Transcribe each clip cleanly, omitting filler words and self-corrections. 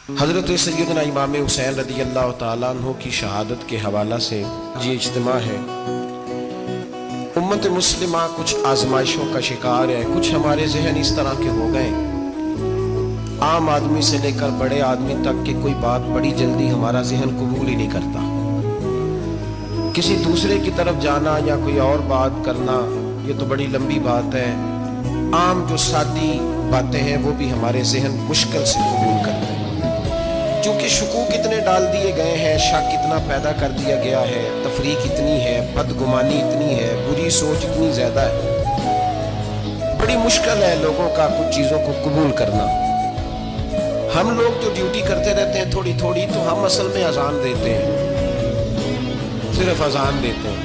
حضرت سیدنا امام حسین رضی اللہ تعالیٰ عنہ کی شہادت کے حوالہ سے یہ اجتماع ہے۔ امت مسلمہ کچھ آزمائشوں کا شکار ہے، کچھ ہمارے ذہن اس طرح کے ہو گئے، عام آدمی سے لے کر بڑے آدمی تک کہ کوئی بات بڑی جلدی ہمارا ذہن قبول ہی نہیں کرتا۔ کسی دوسرے کی طرف جانا یا کوئی اور بات کرنا یہ تو بڑی لمبی بات ہے، عام جو سادی باتیں ہیں وہ بھی ہمارے ذہن مشکل سے قبول کرتے ہیں، کیونکہ شکوک اتنے ڈال دیے گئے ہیں، شک اتنا پیدا کر دیا گیا ہے، تفریق اتنی ہے، بدگمانی اتنی ہے، بری سوچ اتنی زیادہ ہے، بڑی مشکل ہے لوگوں کا کچھ چیزوں کو قبول کرنا۔ ہم لوگ جو ڈیوٹی کرتے رہتے ہیں تھوڑی تھوڑی، تو ہم اصل میں اذان دیتے ہیں، صرف اذان دیتے ہیں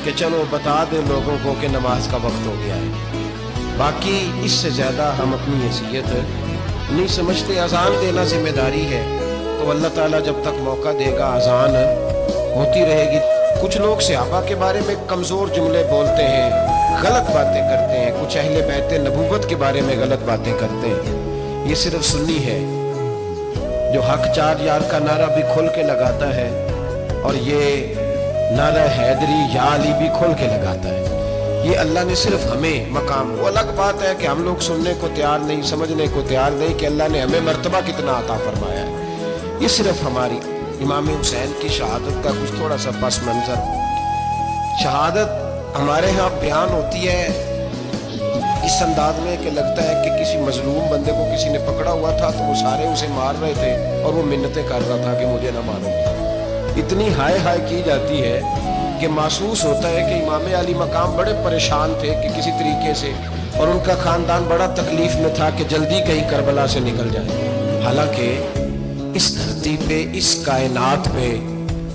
کہ چلو بتا دیں لوگوں کو کہ نماز کا وقت ہو گیا ہے، باقی اس سے زیادہ ہم اپنی حیثیت نہیں سمجھتے۔ اذان دینا ذمہ داری ہے، تو اللہ تعالیٰ جب تک موقع دے گا اذان ہوتی رہے گی۔ کچھ لوگ صحابہ کے بارے میں کمزور جملے بولتے ہیں، غلط باتیں کرتے ہیں، کچھ اہل بیت نبوت کے بارے میں غلط باتیں کرتے ہیں۔ یہ صرف سنی ہے جو حق چار یار کا نعرہ بھی کھول کے لگاتا ہے، اور یہ نعرہ حیدری یا علی بھی کھول کے لگاتا ہے۔ یہ اللہ نے صرف ہمیں مقام، وہ الگ بات ہے کہ ہم لوگ سننے کو تیار نہیں، سمجھنے کو تیار نہیں کہ اللہ نے ہمیں مرتبہ کتنا عطا فرمایا ہے۔ یہ صرف ہماری امام حسین کی شہادت کا کچھ تھوڑا سا پس منظر۔ شہادت ہمارے ہاں بیان ہوتی ہے اس انداز میں کہ لگتا ہے کہ کسی مظلوم بندے کو کسی نے پکڑا ہوا تھا تو وہ سارے اسے مار رہے تھے اور وہ منتیں کر رہا تھا کہ مجھے نہ مارو۔ اتنی ہائے ہائے کی جاتی ہے کہ محسوس ہوتا ہے کہ امام علی مقام بڑے پریشان تھے کہ کسی طریقے سے، اور ان کا خاندان بڑا تکلیف میں تھا کہ جلدی کہیں کربلا سے نکل جائے۔ حالانکہ اس دھرتی پہ، اس کائنات پہ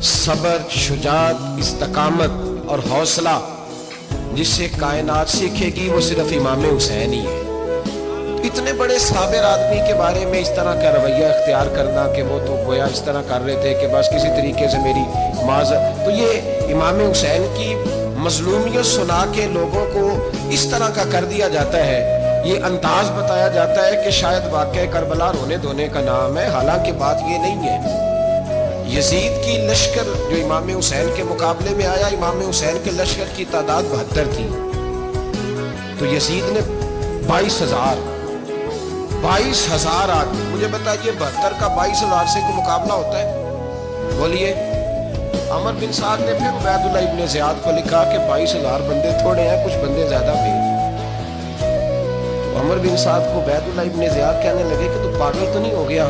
صبر، شجاعت، استقامت اور حوصلہ جس سے کائنات سیکھے گی وہ صرف امام حسین ہی ہے۔ اتنے بڑے صابر آدمی کے بارے میں اس طرح کا رویہ اختیار کرنا کہ وہ تو گویا اس طرح کر رہے تھے کہ بس کسی طریقے سے میری معذرت، تو یہ امام حسین کی مظلومیت سنا کے لوگوں کو اس طرح کا کر دیا جاتا ہے، یہ انداز بتایا جاتا ہے کہ شاید واقعہ کربلا رونے دھونے کا نام ہے، حالانکہ بات یہ نہیں ہے۔ یزید کی لشکر جو امام حسین کے مقابلے میں آیا، امام حسین کے لشکر کی تعداد 72 تھی، تو یزید نے 22,000 آدمی، مجھے بتائیے 72 کا 22,000 سے کوئی مقابلہ ہوتا ہے؟ بولیے۔ عمر بن سعد نے پھر عبید اللہ ابن زیاد کو لکھا کہ 22,000 بندے تھوڑے ہیں، کچھ بندے زیادہ بھیج۔ عمر بن سعد کو عبید اللہ ابن زیاد کہنے لگے کہ تو پاگل تو نہیں ہو گیا،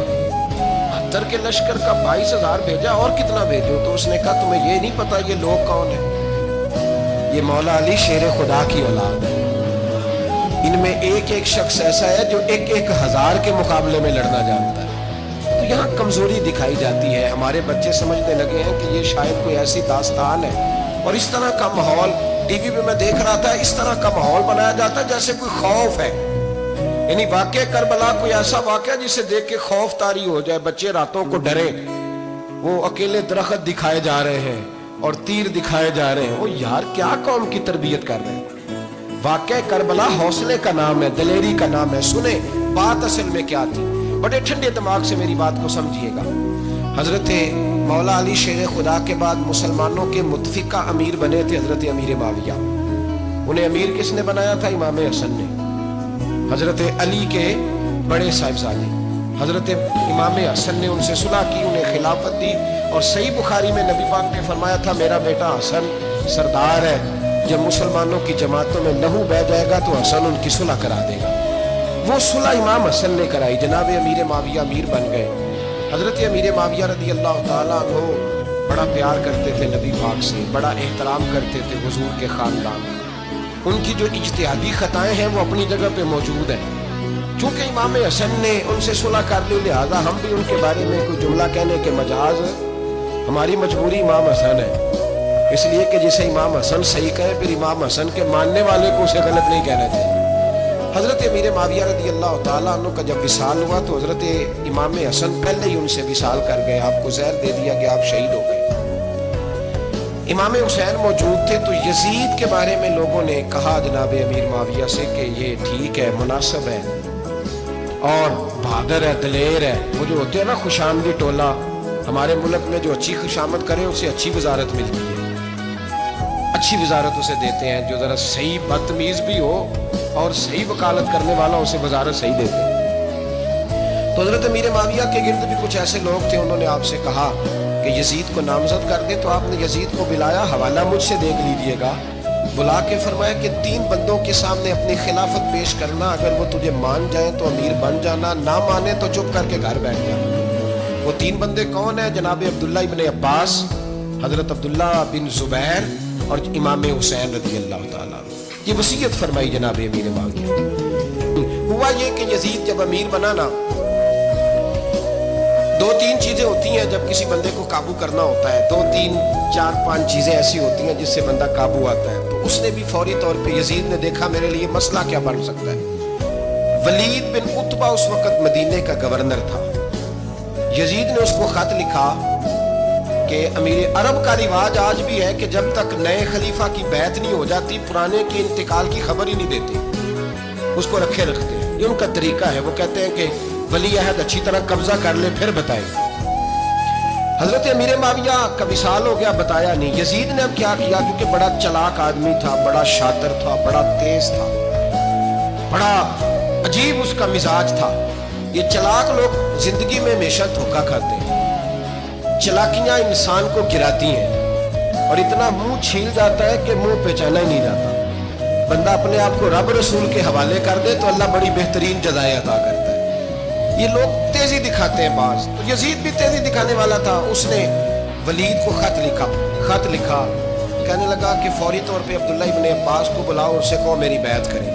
72 کے لشکر کا 22,000 بھیجا، اور کتنا بھیجو؟ تو اس نے کہا تمہیں یہ نہیں پتا یہ لوگ کون ہیں؟ یہ مولا علی شیر خدا کی اولاد ہے، ان میں ایک ایک شخص ایسا ہے جو 1,000 کے مقابلے میں لڑنا جانتا ہے۔ تو یہاں کمزوری دکھائی جاتی ہے، ہمارے بچے سمجھنے لگے ہیں کہ یہ شاید کوئی ایسی داستان ہے، اور اس طرح کا ماحول ٹی وی پہ میں دیکھ رہا تھا، اس طرح کا ماحول بنایا جاتا ہے جیسے کوئی خوف ہے، یعنی واقعہ کربلا کوئی ایسا واقعہ جسے دیکھ کے خوف طاری ہو جائے، بچے راتوں کو ڈرے، وہ اکیلے درخت دکھائے جا رہے ہیں اور تیر دکھائے جا رہے ہیں۔ وہ یار کیا قوم کی تربیت کر رہے ہیں؟ واقعہ کربلا حوصلے کا نام ہے، دلیری کا نام ہے۔ سنیں بات اصل میں کیا تھی، بڑے ٹھنڈے دماغ سے میری بات کو سمجھیے گا۔ حضرت مولا علی شیر خدا کے بعد مسلمانوں کے متفقہ امیر بنے تھے حضرت امیر معاویہ۔ انہیں امیر کس نے بنایا تھا؟ امام حسن نے، حضرت علی کے بڑے صاحبزادے۔ حضرت امام حسن نے ان سے صلح کی، انہیں خلافت دی، اور صحیح بخاری میں نبی پاک نے فرمایا تھا میرا بیٹا حسن سردار ہے، جب مسلمانوں کی جماعتوں میں لہو بہہ جائے گا تو حسن ان کی صلح کرا دے گا۔ وہ صلح امام حسن نے کرائی، جناب امیر معاویہ امیر بن گئے۔ حضرت امیر معاویہ رضی اللہ تعالیٰ عنہ بڑا پیار کرتے تھے نبی پاک سے، بڑا احترام کرتے تھے حضور کے خاندان۔ ان کی جو اجتہادی خطائیں ہیں وہ اپنی جگہ پہ موجود ہیں، چونکہ امام حسن نے ان سے صلح کر لی، لہذا ہم بھی ان کے بارے میں کوئی جملہ کہنے کے مجاز، ہماری مجبوری امام حسن ہے، اس لیے کہ جسے امام حسن صحیح کہے پھر امام حسن کے ماننے والے کو اسے غلط نہیں کہنا چاہیے۔ حضرت امیر معاویہ رضی اللہ تعالیٰ عنہ کا جب وصال ہوا تو حضرت امام حسن پہلے ہی ان سے وصال کر گئے، آپ کو زہر دے دیا گیا، آپ شہید ہو گئے۔ امام حسین موجود تھے، تو یزید کے بارے میں لوگوں نے کہا جناب امیر معاویہ سے کہ یہ ٹھیک ہے، مناسب ہے، اور बहादुर है, दलेर है। वो जो होते हैं ना खुशामदी टोला, हमारे मुल्क में जो अच्छी खुशामद करे उसे अच्छी वजारत मिलती है, अच्छी वजारत उसे देते हैं। जो ज़रा सही बदतमीज भी हो और सही वकालत करने वाला उसे वजारत सही देते हैं। तो हज़रत अमीर माविया के गिर्द भी कुछ ऐसे लोग थे, उन्होंने आपसे कहा कि यजीद को नामजद कर दे। तो आपने यजीद को बुलाया, हवाला मुझसे देख लीजिएगा। बुला के फरमाया कि 3 बंदों के सामने अपनी खिलाफत पेश करना, अगर वो तुझे मान जाए तो अमीर बन जाना, ना माने तो चुप करके घर बैठ जाना। वो 3 बंदे कौन है? जनाब अब्दुल्ला इब्न अब्बास, हजरत अब्दुल्ला बिन जुबैर और इमाम हुसैन रज़ी अल्लाह ताला। ये वसीयत फरमाई जनाब अमीर माविया। हुआ ये कि यजीद जब अमीर बना ना, 2-3 चीजें होती हैं जब किसी बंदे को काबू करना होता है। 2-3 4-5 चीजें ऐसी होती हैं जिससे बंदा काबू आता है। तो उसने भी फौरी तौर पे, यजीद ने देखा मेरे लिए मसला क्या बन सकता है। वलीद बिन उतबा उस वक्त मदीने का गवर्नर था। यजीद ने उसको खत लिखा कि अमीर अरब का रिवाज आज भी है कि जब तक नए खलीफा की बैत नहीं हो जाती, पुराने के इंतकाल की खबर ही नहीं देते, उसको रखे रखते हैं। ये उनका तरीका है। वो कहते हैं कि वली अहद अच्छी तरह कब्जा कर ले फिर बताएंगे। हजरत अमीर माविया का विसाल हो गया, बताया नहीं। यजीद ने अब क्या किया, क्योंकि बड़ा चालाक आदमी था, बड़ा शातिर था, बड़ा तेज था, बड़ा अजीब उसका मिजाज था। ये चालाक लोग जिंदगी में हमेशा धोखा खाते हैं। चालाकियां इंसान को गिराती हैं और इतना मुंह छील जाता है कि मुंह पहचाना ही नहीं जाता। बंदा अपने आप को रब रसूल के हवाले कर दे तो अल्लाह बड़ी बेहतरीन जज़ाएं अता करता है। ये लोग तेजी दिखाते हैं बाज। तो यजीद भी तेजी दिखाने वाला था। उसने वलीद को खत लिखा, कहने लगा कि फौरी तौर पे अब्दुल्ला इब्न अब्बास को बुलाओ, उससे कहो मेरी बैत करें।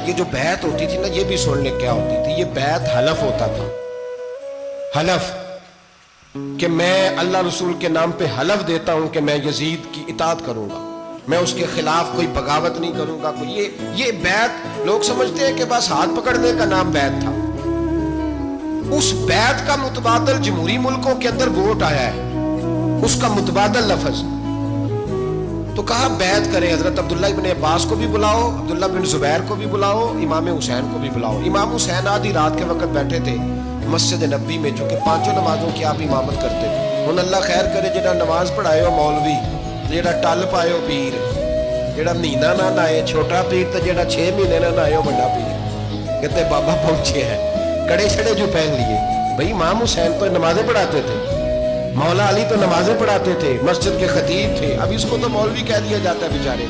ये जो बैत होती थी ना, ये भी सुन ले क्या होती थी। ये बैत हलफ होता था, हलफ कि मैं अल्लाह रसूल के नाम पे हलफ देता हूं कि मैं यजीद की इताअत करूंगा, मैं उसके खिलाफ कोई बगावत नहीं करूंगा। कोई ये बैत लोग समझते हैं कि बस हाथ पकड़ने का नाम बैत था। उस बैत का मुतबादल जमहूरी मुल्कों के अंदर वोट आया है, उसका मुतबादल लफ्ज। तो कहा बैत करें। हजरत अब्दुल्ला इब्न अब्बास को भी बुलाओ, अब्दुल्ला बिन जुबैर को भी बुलाओ, इमाम हुसैन को भी बुलाओ। इमाम हुसैन आधी रात के वक्त बैठे थे मस्जिद नबी में, चूंकि 5 नमाजों की आप इमामत करते थे। हुण अल्लाह खैर करे, जेड़ा नमाज पढ़ाए मौलवी, जेड़ा टल पाए पीर, जेड़ा महीना ना नहाए छोटा पीर, तो जेड़ा 6 महीने ना नहाए बड़ा पीर। कहते बाबा पहुंचे हैं, कड़े छड़े जो पहन लिए। भाई इमाम हुसैन तो नमाजें पढ़ाते थे, मौला अली तो नमाजें पढ़ाते थे, मस्जिद के खतीब थे। अब इसको तो मौलवी कह दिया जाता है बेचारे।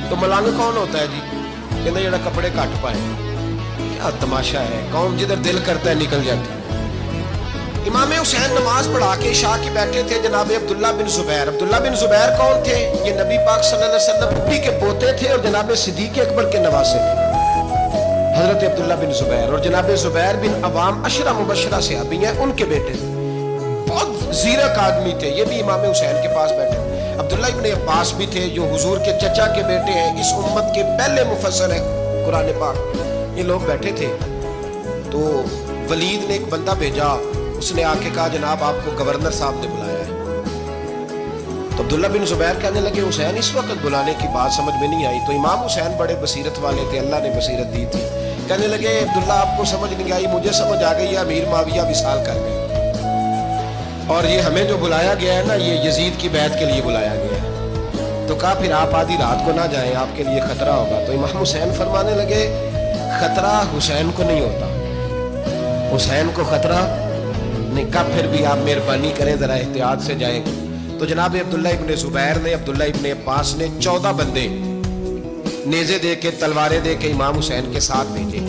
तो मलंग कौन होता है जी? कहते जेड़ा कपड़े घट पाए। क्या तमाशा है, कौन जिधर दिल करता है निकल जाती है। इमाम हुसैन नमाज पढ़ा के शाह के बैठे थे जनाब अब्दुल्ला बिन जुबैर। अब्दुल्ला बिन जुबैर कौन थे? ये नबी पाक सल्लल्लाहु अलैहि वसल्लम के पोते थे और जनाब सिद्दीक अकबर के नवासे थे, हजरत अब्दुल्ला बिन जुबैर। और जनाब जुबैर बिन अवाम अशरा मुबशरा से अभी हैं, उनके बेटे थे। बहुत जीरक आदमी थे। ये भी इमाम हुसैन के पास बैठे। अब्दुल्ला इब्न अब्बास भी थे, जो हुजूर के चचा के बेटे हैं, इस उम्मत के पहले मुफस्सिर हैं कुरान पाक। ये लोग बैठे थे। तो वलीद ने एक बंदा भेजा, उसने आके कहा जनाब आपको गवर्नर साहब ने बुलाया है। तो अब्दुल्ला बिन जुबैर कहने लगे हुसैन इस वक्त बुलाने की बात समझ में नहीं आई। तो इमाम हुसैन बड़े बसीरत वाले थे, अल्लाह ने बसीरत दी थी। कहने लगे अब्दुल्ला आपको समझ नहीं आई, मुझे समझ आ गई है, अमीर माविया विसाल कर गए और ये हमें जो बुलाया गया है ना, ये यजीद की बैत के लिए बुलाया गया है। तो कहा फिर आप आधी रात को ना जाएं, आपके लिए खतरा होगा। तो इमाम हुसैन फरमाने लगे खतरा हुसैन को नहीं होता, हुसैन को खतरा नहीं। कहा फिर भी आप मेहरबानी करें, जरा एहतियात से जाएंगे। तो जनाब अब्दुल्ला इब्न जुबैर ने, अब्दुल्ला इब्न अब्बास ने 14 बंदे नेज़े दे के, तलवारें दे के इमाम हुसैन के साथ भेजे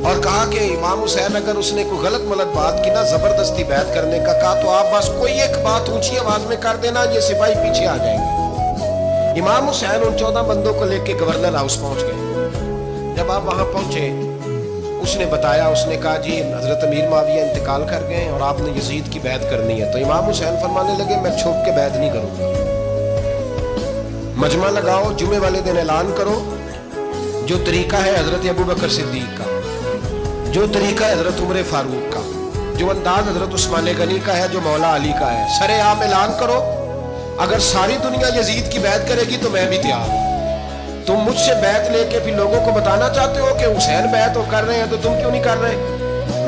और कहा कि इमाम हुसैन अगर उसने कोई गलत मलत बात की ना, जबरदस्ती बैत करने का कहा, तो आप बस कोई एक बात ऊंची आवाज में कर देना, ये सिपाही पीछे आ जाएंगे। इमाम हुसैन उन 14 बंदों को लेके गवर्नर हाउस पहुंच गए। जब आप वहां पहुंचे, उसने बताया, उसने कहा जी हजरत अमीर माविया इंतकाल कर गए और आपने यजीद की बैत करनी है। तो इमाम हुसैन फरमाने लगे मैं छुप के बैत नहीं करूंगा, मजमा लगाओ, जुमे वाले दिन ऐलान करो, जो तरीका है हजरत अबू बकर सिद्दीक का, जो तरीका है हजरत उमर फारूक का, जो अंदाज हजरत उस्मान गनी का है, जो मौला अली का है, सरे आम ऐलान करो। अगर सारी दुनिया यजीद की बैत करेगी तो मैं भी तैयार हूं। तुम मुझसे बैत लेके फिर लोगों को बताना चाहते हो कि हुसैन बैत तो कर रहे हैं, तो तुम क्यों नहीं कर रहे?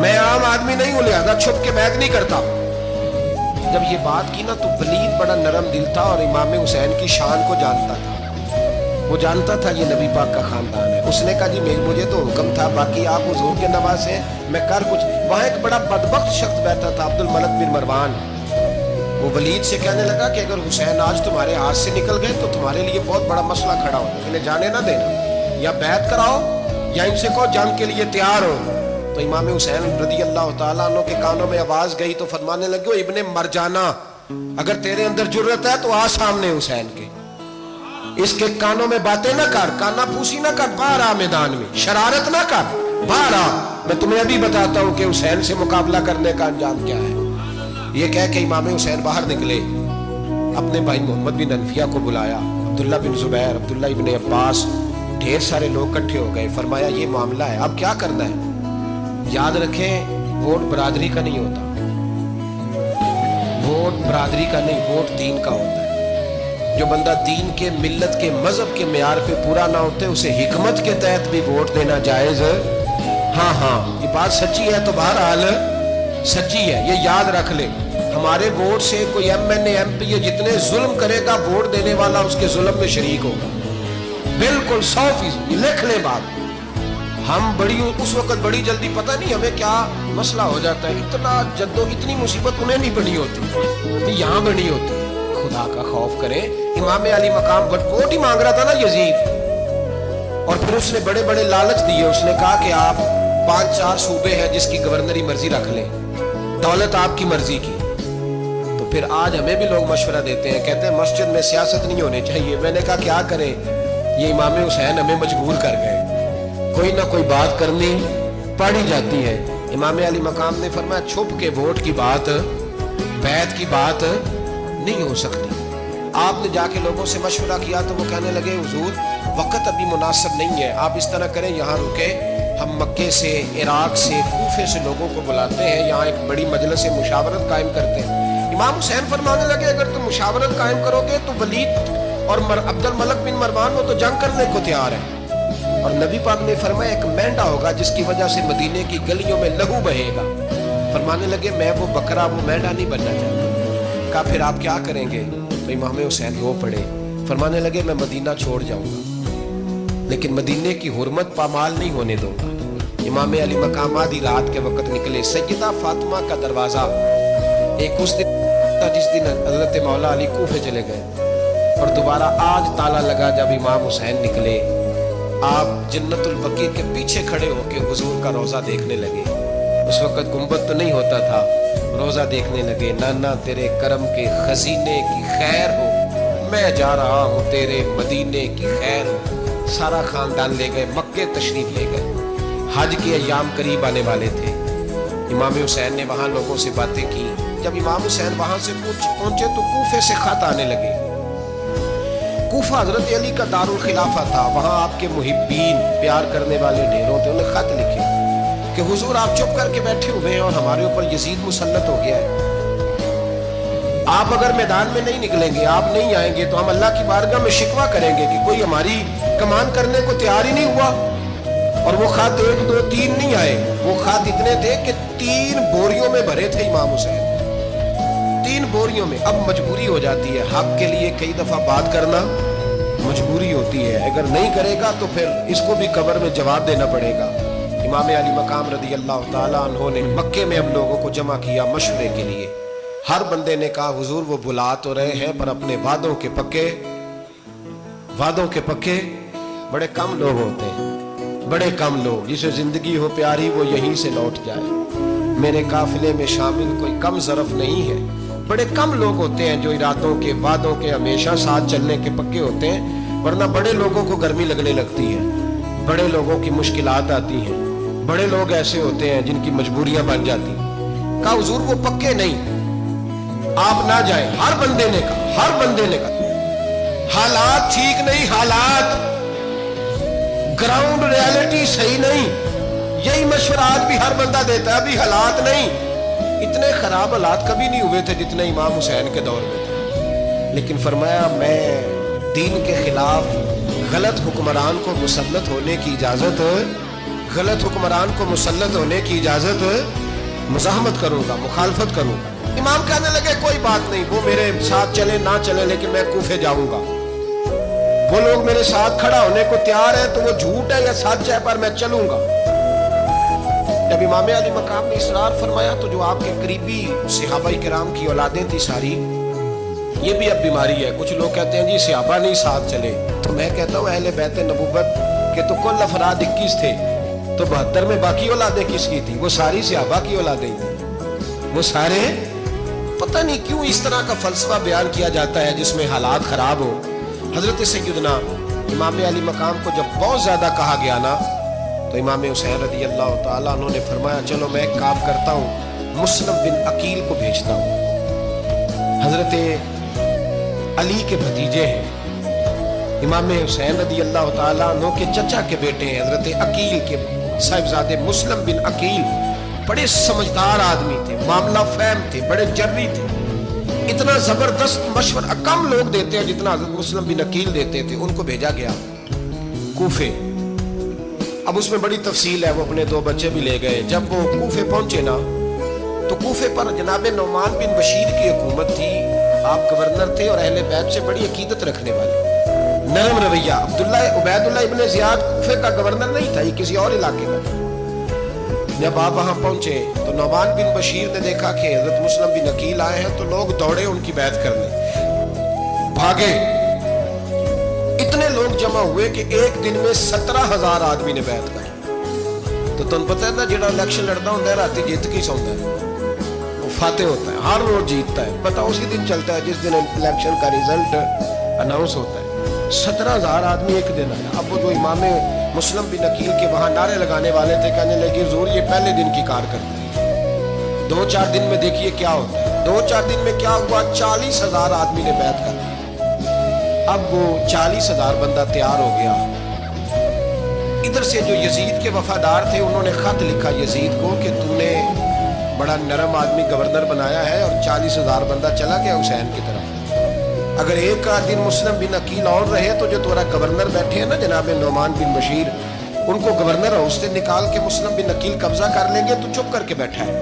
मैं आम आदमी नहीं हूं, लिहाजा छुप के बैत नहीं करता। जब ये बात की ना तो वलीद बड़ा नरम दिल था और इमाम हुसैन की शान को जानता था। वो जानता था ये नबी पाक का खानदान है। उसने कहा जी मुझे तो हुक्म था, बाकी आप हुजूर के नवाज हैं, मैं कर कुछ। वहां एक बड़ा बदबख्त शख्स बैठा था, अब्दुल मलिक बिन मरवान। वो वलीद से कहने लगा कि अगर हुसैन आज तुम्हारे हाथ से निकल गए तो तुम्हारे लिए बहुत बड़ा मसला खड़ा होगा, इन्हें जाने ना देना, या बैत कराओ या इनसे कहो जंग के लिए तैयार हो। तो इमाम हुसैन रज़ी अल्लाह तआला अन्हु के कानों में आवाज गई तो फरमाने लगे, इब्ने मरजाना, अगर तेरे अंदर जुर्रत है तो आ सामने हुसैन के, इसके कानों में बातें ना कर, काना फूसी ना कर, बाहर आ मैदान में, शरारत ना कर, बाहर आ, मैं तुम्हें अभी बताता हूं कि हुसैन से मुकाबला करने का अंजाम क्या है। ये कह के इमाम हुसैन बाहर निकले, अपने भाई मोहम्मद बिन अनफिया को बुलाया, अब्दुल्ला बिन जुबैर, अब्दुल्ला इब्ने अब्बास, ढेर सारे लोग इकट्ठे हो गए। फरमाया ये मामला है, अब क्या करना है। याद रखें, वोट बरादरी का नहीं होता, वोट बरादरी का नहीं, वोट दीन का होता है। जो बंदा दीन के, मिल्लत के, मजहब के मेयार पे पूरा ना होते उसे हिकमत के तहत भी वोट देना जायज है। हाँ हाँ, ये बात सच्ची है तो बहरहाल सच्ची है, ये याद रख ले। हमारे वोट से कोई एमएनए एमपी जितने जुल्म करेगा, वोट देने वाला उसके जुल्म में शरीक होगा, बिल्कुल 100%। लिख ले बात। हम बड़ी उस वक्त बड़ी जल्दी, पता नहीं हमें क्या मसला हो जाता है, इतना जद्दो, इतनी मुसीबत उन्हें नहीं बनी होती, यहाँ बनी होती। खुदा का खौफ करें। इमाम अली मकाम वोट ही मांग रहा था ना यजीद, और फिर उसने बड़े बड़े लालच दिए। उसने कहा कि आप 5-4 सूबे हैं जिसकी गवर्नरी मर्जी रख लें, दौलत आपकी मर्जी की। तो फिर आज हमें भी लोग मशवरा देते हैं, कहते हैं मस्जिद में सियासत नहीं होनी चाहिए। मैंने कहा क्या करें, ये इमाम हुसैन हमें मजबूर कर गए, कोई ना कोई बात करनी पड़ी जाती है। इमाम अली मकाम ने फरमाया छुप के वोट की बात, बैत की बात नहीं हो सकती। आपने जाके लोगों से मशवरा किया तो वो कहने लगे हुजूर वक्त अभी मुनासिब नहीं है, आप इस तरह करें, यहाँ रुके, हम मक्के से, इराक से, कूफे से लोगों को बुलाते हैं, यहाँ एक बड़ी मजलिस मुशावरत कायम करते हैं। इमाम हुसैन फरमाने लगे अगर तुम मुशावरत कायम करोगे तो वलीद और अब्दुल मलिक बिन मरवान वो तो जंग करने को तैयार है, और नबी पाक ने फरमाया एक मेंढा होगा जिसकी वजह से मदीने की गलियों में लहू बहेगा। फरमाने लगे मैं वो बकरा, वो मेंढा नहीं बनना चाहता। कहा फिर आप क्या करेंगे। तो इमाम हुसैन रो पड़े, फरमाने लगे मैं मदीना छोड़ जाऊंगा, लेकिन मदीने की हुर्मत पामाल नहीं होने दूंगा। इमाम अली मकाम आधी रात के वक्त निकले। सैयदा फातिमा का दरवाजा एक उस दिन था जिस दिन हजरत मौला अली कूफे चले गए, और दोबारा आज ताला लगा जब इमाम हुसैन निकले। आप जन्नतुल बकी के पीछे खड़े होकर हुजूर का रोजा देखने लगे। उस वक्त गुंबद तो नहीं होता था, रोजा देखने लगे। नाना तेरे करम के खजीने की खैर हो, मैं जा रहा हूँ तेरे मदीने की खैर हो। सारा खानदान ले गए, मक्के तशरीफ ले गए। हज के अय्याम करीब आने वाले थे। इमाम हुसैन ने वहाँ लोगों से बातें की। जब इमाम हुसैन वहाँ से पहुंचे तो कूफे से खत आने लगे। कूफा हजरत अली का दारुल खिलाफा था, वहाँ आपके मुहिब्बीन, प्यार करने वाले ढेरों थे। उन्हें खत लिखे कि हुजूर आप चुप करके बैठे हुए हैं और हमारे ऊपर यजीद मुसल्लत हो गया है। आप अगर मैदान में नहीं निकलेंगे, आप नहीं आएंगे तो हम अल्लाह की बारगाह में शिकवा करेंगे कि कोई हमारी कमान करने को तैयार ही नहीं हुआ। और वो खत 1, 2, 3 नहीं आए, वो खत इतने थे कि 3 बोरियों में भरे थे इमाम हुसैन, 3 बोरियों में। अब मजबूरी हो जाती है, हक के लिए कई दफा बात करना मजबूरी होती है, अगर नहीं करेगा तो फिर इसको भी कब्र में जवाब देना पड़ेगा। इमाम अली मकाम रज़ी अल्लाह ताला अन्हु ने मक्के में हम लोगों को जमा किया मशवरे के लिए। हर बंदे ने कहा हुजूर वो बुला तो रहे हैं पर अपने वादों के पक्के बड़े कम लोग होते हैं, बड़े कम लोग। जिसे जिंदगी हो प्यारी वो यहीं से लौट जाए। मेरे काफिले में शामिल कोई कम ज़रफ नहीं है। बड़े कम लोग होते हैं जो इरादों के, वादों के हमेशा साथ चलने के पक्के होते हैं, वरना बड़े लोगों को गर्मी लगने लगती है, बड़े लोगों की मुश्किलात आती हैं। बड़े लोग ऐसे होते हैं जिनकी मजबूरियां बन जाती। कहा हुजूर वो पक्के नहीं, आप ना जाएं। हर बंदे ने कहा हालात ठीक नहीं, हालात ग्राउंड रियलिटी सही नहीं। यही मशवरा आज भी हर बंदा देता है, अभी हालात नहीं। इतने खराब हालात कभी नहीं हुए थे जितने इमाम हुसैन के दौर में थे। लेकिन फरमाया मैं दीन के खिलाफ गलत हुक्मरान को मुसल्लत होने की इजाजत गलत हुक्मरान को मुसल्लत होने की इजाजत मुज़ाहमत करूंगा, मुखालफत करूंगा। इमाम कहने लगे कोई बात नहीं, वो मेरे साथ चले ना चले, लेकिन मैं कूफे जाऊंगा। वो लोग मेरे साथ खड़ा होने को तैयार है, तो वो झूठ है या सच है, पर मैं चलूंगा। जब इमाम अली मकाम ने इसरार फरमाया तो जो आपके करीबी सहाबा किराम की औलादें थी सारी, ये भी अब बीमारी है। कुछ लोग कहते हैं जी सहाबा नहीं साथ चले, तो मैं कहता हूँ अहले बैत नबुव्वत के तो कुल अफराद 21 थे, तो 72 में बाकी औलादें किसकी थी? वो सारी सहाबा की औलादें थी। वो सारे, पता नहीं क्यों इस तरह का फलसफा बयान किया जाता है जिसमें हालात खराब हो। हजरत सैयदना इमाम अली मकाम को जब बहुत ज्यादा कहा गया ना, तो इमाम हुसैन रज़ी अल्लाह ताला अन्हु ने फरमाया चलो मैं एक काम करता हूँ, मुस्लिम बिन अकील को भेजता हूँ। हजरत अली के भतीजे हैं, इमाम हुसैन रज़ी अल्लाह ताला अन्हु के चचा के बेटे हैं, हजरत अकील के साहिबजादे मुस्लिम बिन अकील। बड़े समझदार आदमी थे, मामला फहम थे, बड़े जर्री थे। इतना जबरदस्त मशवरा कम लोग देते हैं जितना हजरत मुस्लिम बिन अकील देते थे। उनको भेजा गया कूफे। अब उसमें बड़ी तफसील है। वो अपने 2 बच्चे भी ले गए। जब वो कूफे पहुंचे ना, तो कूफे पर जनाब नौमान बिन बशीर की हुकूमत थी। आप गवर्नर थे और अहले बैत से बड़ी अकीदत रखने वाले, नरम रवैया। उबैदुल्लाह इब्न ज़ियाद कूफे का गवर्नर नहीं था, ये किसी और इलाके का था। जब आप वहां पहुंचे तो नौमान बिन बशीर ने देखा कि हजरत मुस्लिम बिन अकील आए हैं, तो लोग दौड़े उनकी बैत करने, भागे। इतने लोग जमा हुए कि एक दिन में 17,000 आदमी ने बैत कर। तो तुम पता है ना, जेड़ा इलेक्शन लड़ता होता है राती जीत की सौंदा है, वो फाते होता है, हर रोज जीतता है। पता उसी दिन चलता है जिस दिन इलेक्शन का रिजल्ट अनाउंस होता है। 17,000 आदमी एक दिन आया। अब वो जो इमाम मुस्लिम बिन अकील के वहां नारे लगाने वाले थे, कहने लगे जोर ये पहले दिन की कारकर्दगी, 2-4 दिन में देखिए क्या होता है। 2-4 दिन में क्या हुआ, 40,000 आदमी ने बैत कर दी। अब वो 40,000 बंदा तैयार हो गया। इधर से जो यजीद के वफादार थे, उन्होंने खत लिखा यजीद को कि तूने बड़ा नरम आदमी गवर्नर बनाया है और 40,000 बंदा चला गया हुसैन की तरफ। अगर एक दिन मुस्लिम बिन अकील और रहे तो जो तुम्हारा गवर्नर बैठे हैं ना जनाब नौमान बिन बशीर, उनको गवर्नर हाउस से निकाल के मुस्लिम बिन अकील कब्जा कर लेंगे। तो चुप करके बैठा है।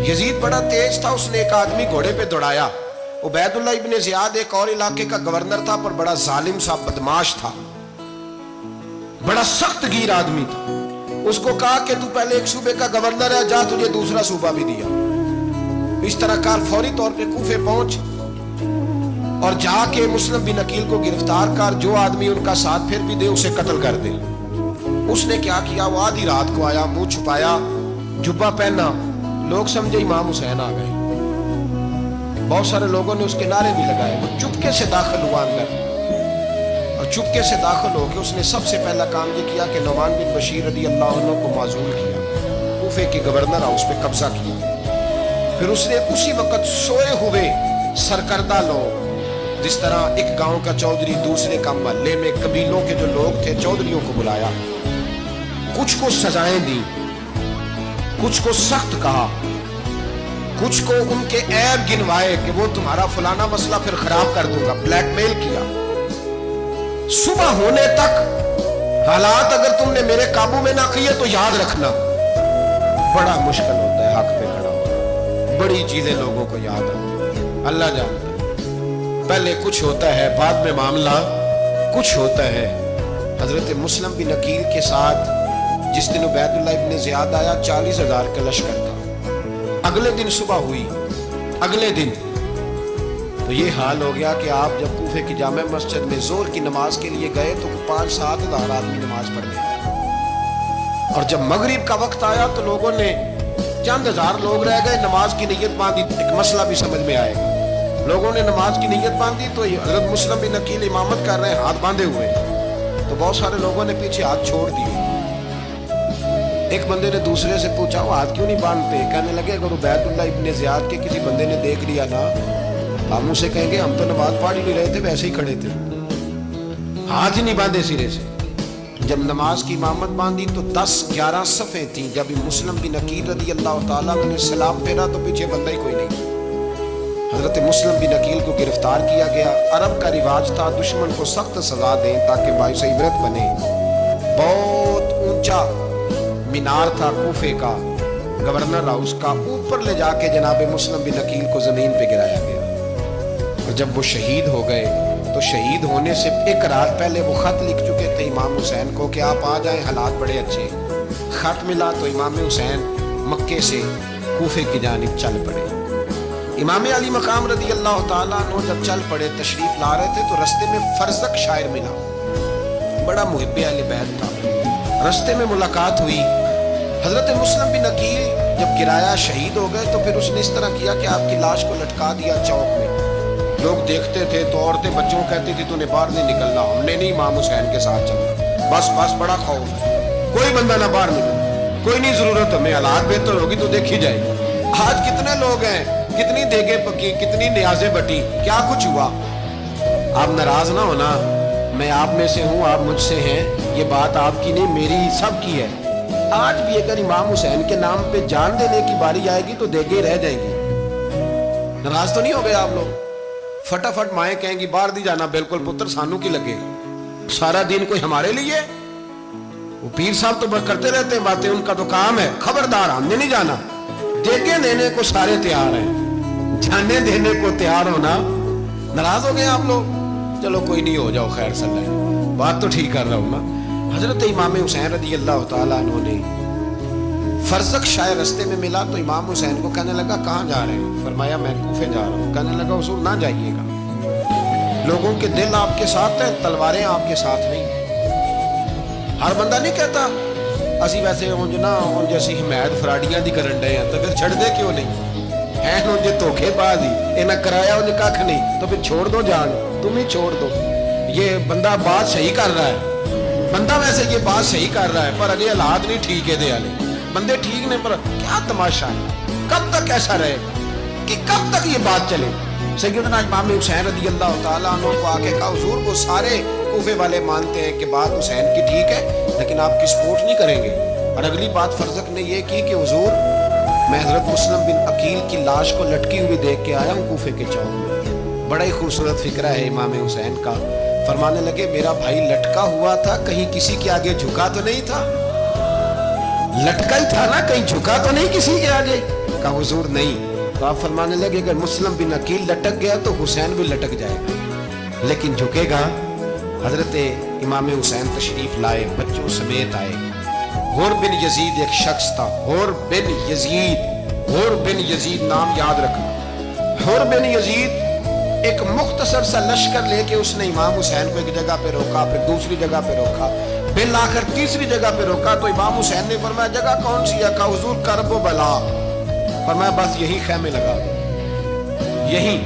यजीद बड़ा तेज था, उसने एक आदमी घोड़े पे दौड़ाया। उबैदुल्लाह इब्न ज़ियाद एक और इलाके का गवर्नर था, पर बड़ा जालिम सा बदमाश था, बड़ा सख्त गिर आदमी था। उसको कहा कि तू पहले एक सूबे का गवर्नर है, जा तुझे दूसरा सूबा भी दिया। इस तरह कार फौरी तौर पे कूफे पहुंच और जाके मुस्लिम बिन अकील को गिरफ्तार कर, जो आदमी उनका साथ फिर भी दे उसे कत्ल कर दे। उसने क्या किया, वो आधी रात को आया, मुंह छुपाया, जुब्बा पहना, लोग समझे इमाम हुसैन आ गए। बहुत सारे लोगों ने उसके नारे भी लगाए। वो चुपके से दाखिल हुआ अंदर, और चुपके से दाखिल होकर उसने सबसे पहला काम ये किया कि नौमान बिन बशीर रज़ी अल्लाह अन्हु को माजूल किया, कूफे के गवर्नर हाउस पे कब्जा किया। फिर उसने उसी वक्त सोए हुए सरकर्दा लोग, जिस तरह एक गांव का चौधरी दूसरे का महल्ले में कबीलों के जो लोग थे, चौधरियों को बुलाया, कुछ को सजाएं दी, कुछ को सख्त कहा, कुछ को उनके ऐब गिनवाए कि वो तुम्हारा फलाना मसला फिर खराब कर दूंगा, ब्लैकमेल किया। सुबह होने तक हालात अगर तुमने मेरे काबू में ना किए तो याद रखना बड़ा मुश्किल होता है हक पे खड़ा होना। बड़ी चीजें लोगों को याद आती है, अल्लाह जानता है। पहले कुछ होता है, बाद में मामला कुछ होता है। हजरत मुस्लिम बिन अकील के साथ जिस दिन उबैदुल्लाह इब्न ज़ियाद आया, 40,000 का लश्कर था। अगले दिन सुबह हुई, अगले दिन तो ये हाल हो गया कि आप जब कूफे की जामे मस्जिद में जोर की नमाज के लिए गए तो 5-7 हज़ार आदमी नमाज पढ़ गए। और जब मगरिब का वक्त आया तो लोगों ने, चंद हजार लोग रह गए, नमाज की नीयत बांधी। एक मसला भी समझ में आएगा। लोगों ने नमाज की नीयत बांधी तो हजरत मुस्लिम बिन अकील इमामत कर रहे हैं हाथ बांधे हुए, तो बहुत सारे लोगों ने पीछे हाथ छोड़ दिए। एक बंदे ने दूसरे से पूछा, वो हाथ क्यों नहीं बांधते? कहने लगे अगर उबैदुल्लाह इब्न ज़ियाद के किसी बंदे ने देख लिया ना, हम उसे कहेंगे हम तो नमाज पढ़ ही नहीं रहे थे, वैसे ही खड़े थे, हाथ ही नहीं बांधे सिरे से। जब नमाज की इमामत बांधी तो 10-11 सफ़े थी। जब मुस्लिम बिन अकील रज़ी अल्लाह ताला अन्हु ने सलाम फेरा तो पीछे बंदा ही कोई नहीं। हजरत मुस्लिम बिन अकील को गिरफ्तार किया गया। अरब का रिवाज था दुश्मन को सख्त सजा दें ताकि बाइस इबरत बने। बहुत ऊंचा मीनार था कूफे का, गवर्नर हाउस का, ऊपर ले जाके जनाब मुस्लिम बिन अकील को जमीन पे गिराया गया। और जब वो शहीद हो गए तो शहीद होने से एक रात पहले वो खत लिख चुके थे इमाम हुसैन को कि आप आ जाएं, हालात बड़े अच्छे। खत मिला तो इमाम हुसैन मक्के से कूफे की जानिब चल पड़े। इमाम अली मकाम रदी अल्लाह ताला अन्हु जब चल पड़े, तशरीफ ला रहे थे तो रस्ते में फरजक शायर मिला, बड़ा मुहिब्बे अहले बैत था। रस्ते में मुलाकात हुई। हजरत मुस्लिम बिन अकील जब गिराया शहीद हो गए तो फिर उसने इस तरह किया कि आपकी लाश को लटका दिया चौक में। लोग देखते थे तो औरतें बच्चों कहती थी तूने बाहर नहीं निकलना, हमने नहीं इमाम हुसैन के साथ चलना, बस बस बड़ा खौफ है, कोई बंदा ना बाहर निकले, कोई नहीं जरूरत हमें, हालात बेहतर होगी तो देखी जाएगी। आज कितने लोग हैं, कितनी देगे पकी, कितनी न्याजें बटी, क्या कुछ हुआ। आप नाराज ना होना, मैं आप में से हूँ, आप मुझसे हैं, ये बात आपकी नहीं मेरी सबकी है। आज भी अगर इमाम हुसैन के नाम पे जान देने की बारी आएगी तो देगे रह जाएंगी। नाराज तो नहीं हो गए आप लोग? फटाफट माएँ कहेंगी बाहर नहीं जाना, बिल्कुल पुत्र सानू की लगे, सारा दिन कोई हमारे लिए। वो पीर साहब तो करते रहते हैं बातें, उनका तो काम है, खबरदार हमने नहीं जाना। देगे देने को सारे तैयार हैं, जाने देने को तैयार होना। नाराज हो गए आप लोग? चलो कोई नहीं, हो जाओ, खैर सल्लल्लाहु अलैहि वसल्लम, बात तो ठीक कर रहा हूं ना। हजरत इमाम हुसैन रदी अल्लाह ताला अन्हु ने फरजक शायर रस्ते में मिला तो इमाम हुसैन को कहने लगा कहाँ जा रहे हैं? फरमाया मैं कूफे जा रहा हूँ। कहने लगा हुजूर ना जाइएगा, लोगों के दिल आपके साथ हैं, तलवारें आपके साथ नहीं। हर बंदा नहीं कहता असी वैसे उंज ना उंज असी हिमायत फराडियां दी करन डे हैं, तो फिर छड़ दे क्यों नहीं? है उंज धोखेबाज ही, इन्हें कराया उंज कख नहीं, तो फिर छोड़ दो जान, तुम ही छोड़ दो। ये बंदा बात सही कर रहा है, बंदा वैसे ये बात सही कर रहा है, पर अगे हालात नहीं ठीक है दे वाले, बंदे ठीक ने, पर क्या तमाशा है, कब तक ऐसा रहेगा कि कब तक ये बात चले? सैयदना इमाम हुसैन रज़ी अल्लाह तआला अन्हु को आके कहा हुजूर वो सारे कूफे वाले मानते हैं कि बात हुसैन की ठीक है, लेकिन आपकी सपोर्ट नहीं करेंगे। और अगली बात फरजक ने ये की कि हुजूर मैं हजरत मुस्लिम बिन अकील की लाश को लटकी हुई देख के आया हूँ कूफे के चौक में। बड़ा ही खूबसूरत फिक्रा है इमाम हुसैन का। फरमाने लगे मेरा भाई लटका हुआ था, कहीं किसी के आगे झुका तो नहीं था? लटका ही था ना, कहीं झुका तो नहीं किसी के आगे? कहा हुजूर नहीं। तो आप फरमाने लगे अगर मुस्लिम बिन अकील लटक गया तो हुसैन भी लटक जाएगा, लेकिन झुकेगा। हजरत इमाम हुसैन तशरीफ लाए, बच्चों समेत आए। हुर बिन यजीद एक शख्स था, हुर बिन यजीद, हुर बिन यजीद नाम याद रखना। हुर बिन यजीद एक मुख्तसर सा लश्कर लेके उसने इमाम हुसैन को एक जगह पे रोका, फिर दूसरी जगह पे रोका, बिल आकर तीसरी जगह पे रोका। तो इमाम हुसैन ने फरमाया जगह कौन सी है? कहा हुजूर करब व बला। फरमाया बस यही खैमे लगा दो, यही।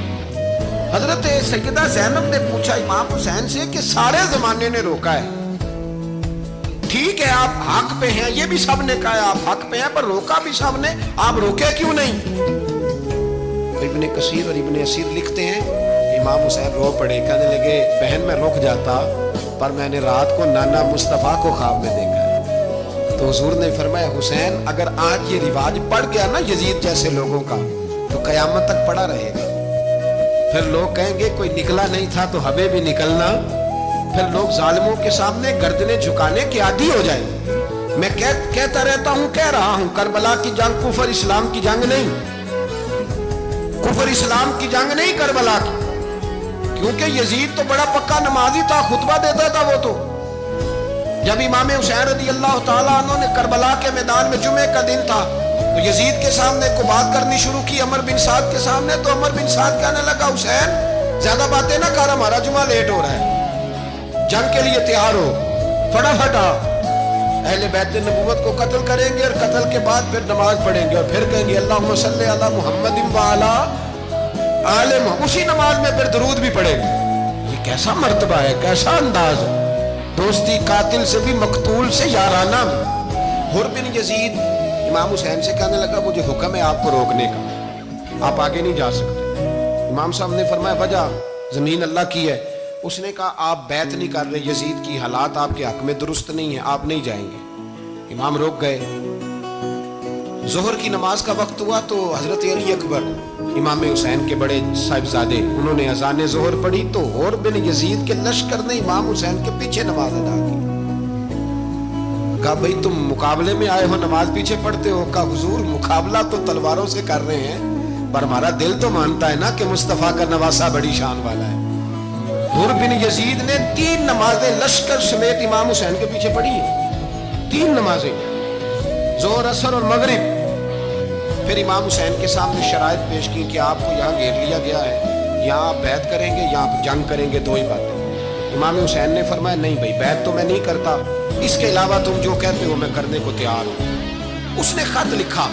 हजरत सैयदा ज़ैनब ने पूछा इमाम हुसैन से कि सारे जमाने ने रोका है, ठीक है आप हक पे हैं, ये भी सब ने कहा आप हक पे हैं, पर रोका भी सब ने, आप रोके क्यों नहीं? इब्ने कसीर और इब्ने असीर लिखते हैं इमाम हुसैन रो पड़े, कहने लगे बहन मैं रुक जाता, पर मैंने रात को नाना मुस्तफ़ा को ख्वाब में देखा है। तो हुजूर ने फरमाया हुसैन अगर आज ये रिवाज पड़ गया ना यजीद जैसे लोगों का, तो कयामत तक पड़ा रहेगा। फिर लोग कहेंगे कोई निकला नहीं था तो हमें भी निकलना। फिर लोग जालिमों के सामने गर्दनें झुकाने के आदी हो जाएंगे। मैं कहता रहता हूँ, कह रहा हूँ, करबला की जंग कुफर इस्लाम की जंग नहीं, कुफर इस्लाम की जंग नहीं करबला की, क्योंकि यजीद तो बड़ा पक्का नमाजी था, खुतबा देता था वो तो। जब इमाम हुसैन रज़ी अल्लाह ताला अन्हु ने करबला के मैदान में जुमे का दिन था तो यजीद के सामने को बात करनी शुरू की, अमर बिन साद के सामने। तो अमर बिन साद कहने लगा हुसैन ज्यादा बातें ना कर, हमारा जुमा लेट हो रहा है, जंग के लिए तैयार हो, फटाफट आ। अहले बैत नबूवत को कत्ल करेंगे और कत्ल के बाद फिर नमाज पढ़ेंगे और फिर कहेंगे अल्लाहुम्मा सल्ली अला मुहम्मदिन व अला आले मुहम्मद, उसी नमाज में फिर दरूद भी पढ़ेंगे। ये कैसा मर्तबा है, कैसा अंदाज है, दोस्ती कातिल से भी मकतूल से याराना। हुर बिन यजीद इमाम हुसैन से कहने लगा मुझे हुक्म है आपको रोकने का, आप आगे नहीं जा सकते। इमाम साहब ने फरमाया वजह जमीन अल्लाह की है। उसने कहा आप बैत नहीं कर रहे यजीद की, हालात आपके हक में दुरुस्त नहीं है, आप नहीं जाएंगे। इमाम रुक गए। जोहर की नमाज का वक्त हुआ तो हजरत अली अकबर इमाम हुसैन के बड़े साहिबजादे, उन्होंने अजान जोहर पढ़ी तो हुर बिन यजीद के लश्कर ने इमाम हुसैन के पीछे नमाज अदा की। कहा भाई तुम मुकाबले में आए हो, नमाज पीछे पढ़ते हो? कहा हुजूर मुकाबला तो तलवारों से कर रहे हैं, पर हमारा दिल तो मानता है ना कि मुस्तफा का नवासा बड़ी शान वाला है। हुर बिन यजीद ने 3 नमाजें लश्कर समेत इमाम हुसैन के पीछे पढ़ी हैं, 3 नमाजें, जोहर असर और मगरिब। फिर इमाम हुसैन के सामने शराइत पेश की कि आपको यहाँ घेर लिया गया है, यहाँ आप बैत करेंगे, यहाँ आप जंग करेंगे, 2 ही बातें। इमाम हुसैन ने फरमाया नहीं भाई, बैत तो मैं नहीं करता, इसके अलावा तुम जो कहते हो मैं करने को तैयार हूं। उसने खत लिखा,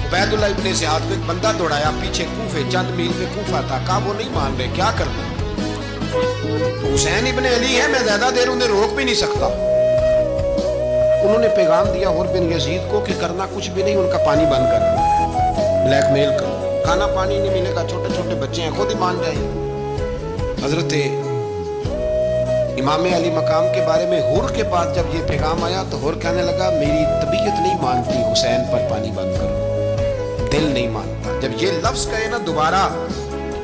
उबैदुल्लाह इब्ने ज़ियाद को एक बंदा दौड़ाया पीछे कूफे, चंद मील पे कूफा था। कहा वो नहीं मान रहे, क्या करना? हुसैन इब्ने अली है, मैं ज्यादा देर उन्हें रोक भी नहीं सकता। उन्होंने पैगाम दिया हुर बिन यजीद को कि करना कुछ भी नहीं, उनका पानी बंद करना, ब्लैकमेल करना, खाना पानी नहीं मिलेगा, छोटे छोटे बच्चे हैं, खुद ही मान जाएंगे। हजरत इमाम अली मकाम के बारे में हुर के पास जब ये पैगाम आया तो हुर कहने लगा मेरी तबीयत नहीं मानती हुसैन पर पानी बंद करो, दिल नहीं मानता। जब ये लफ्ज कहे ना दोबारा,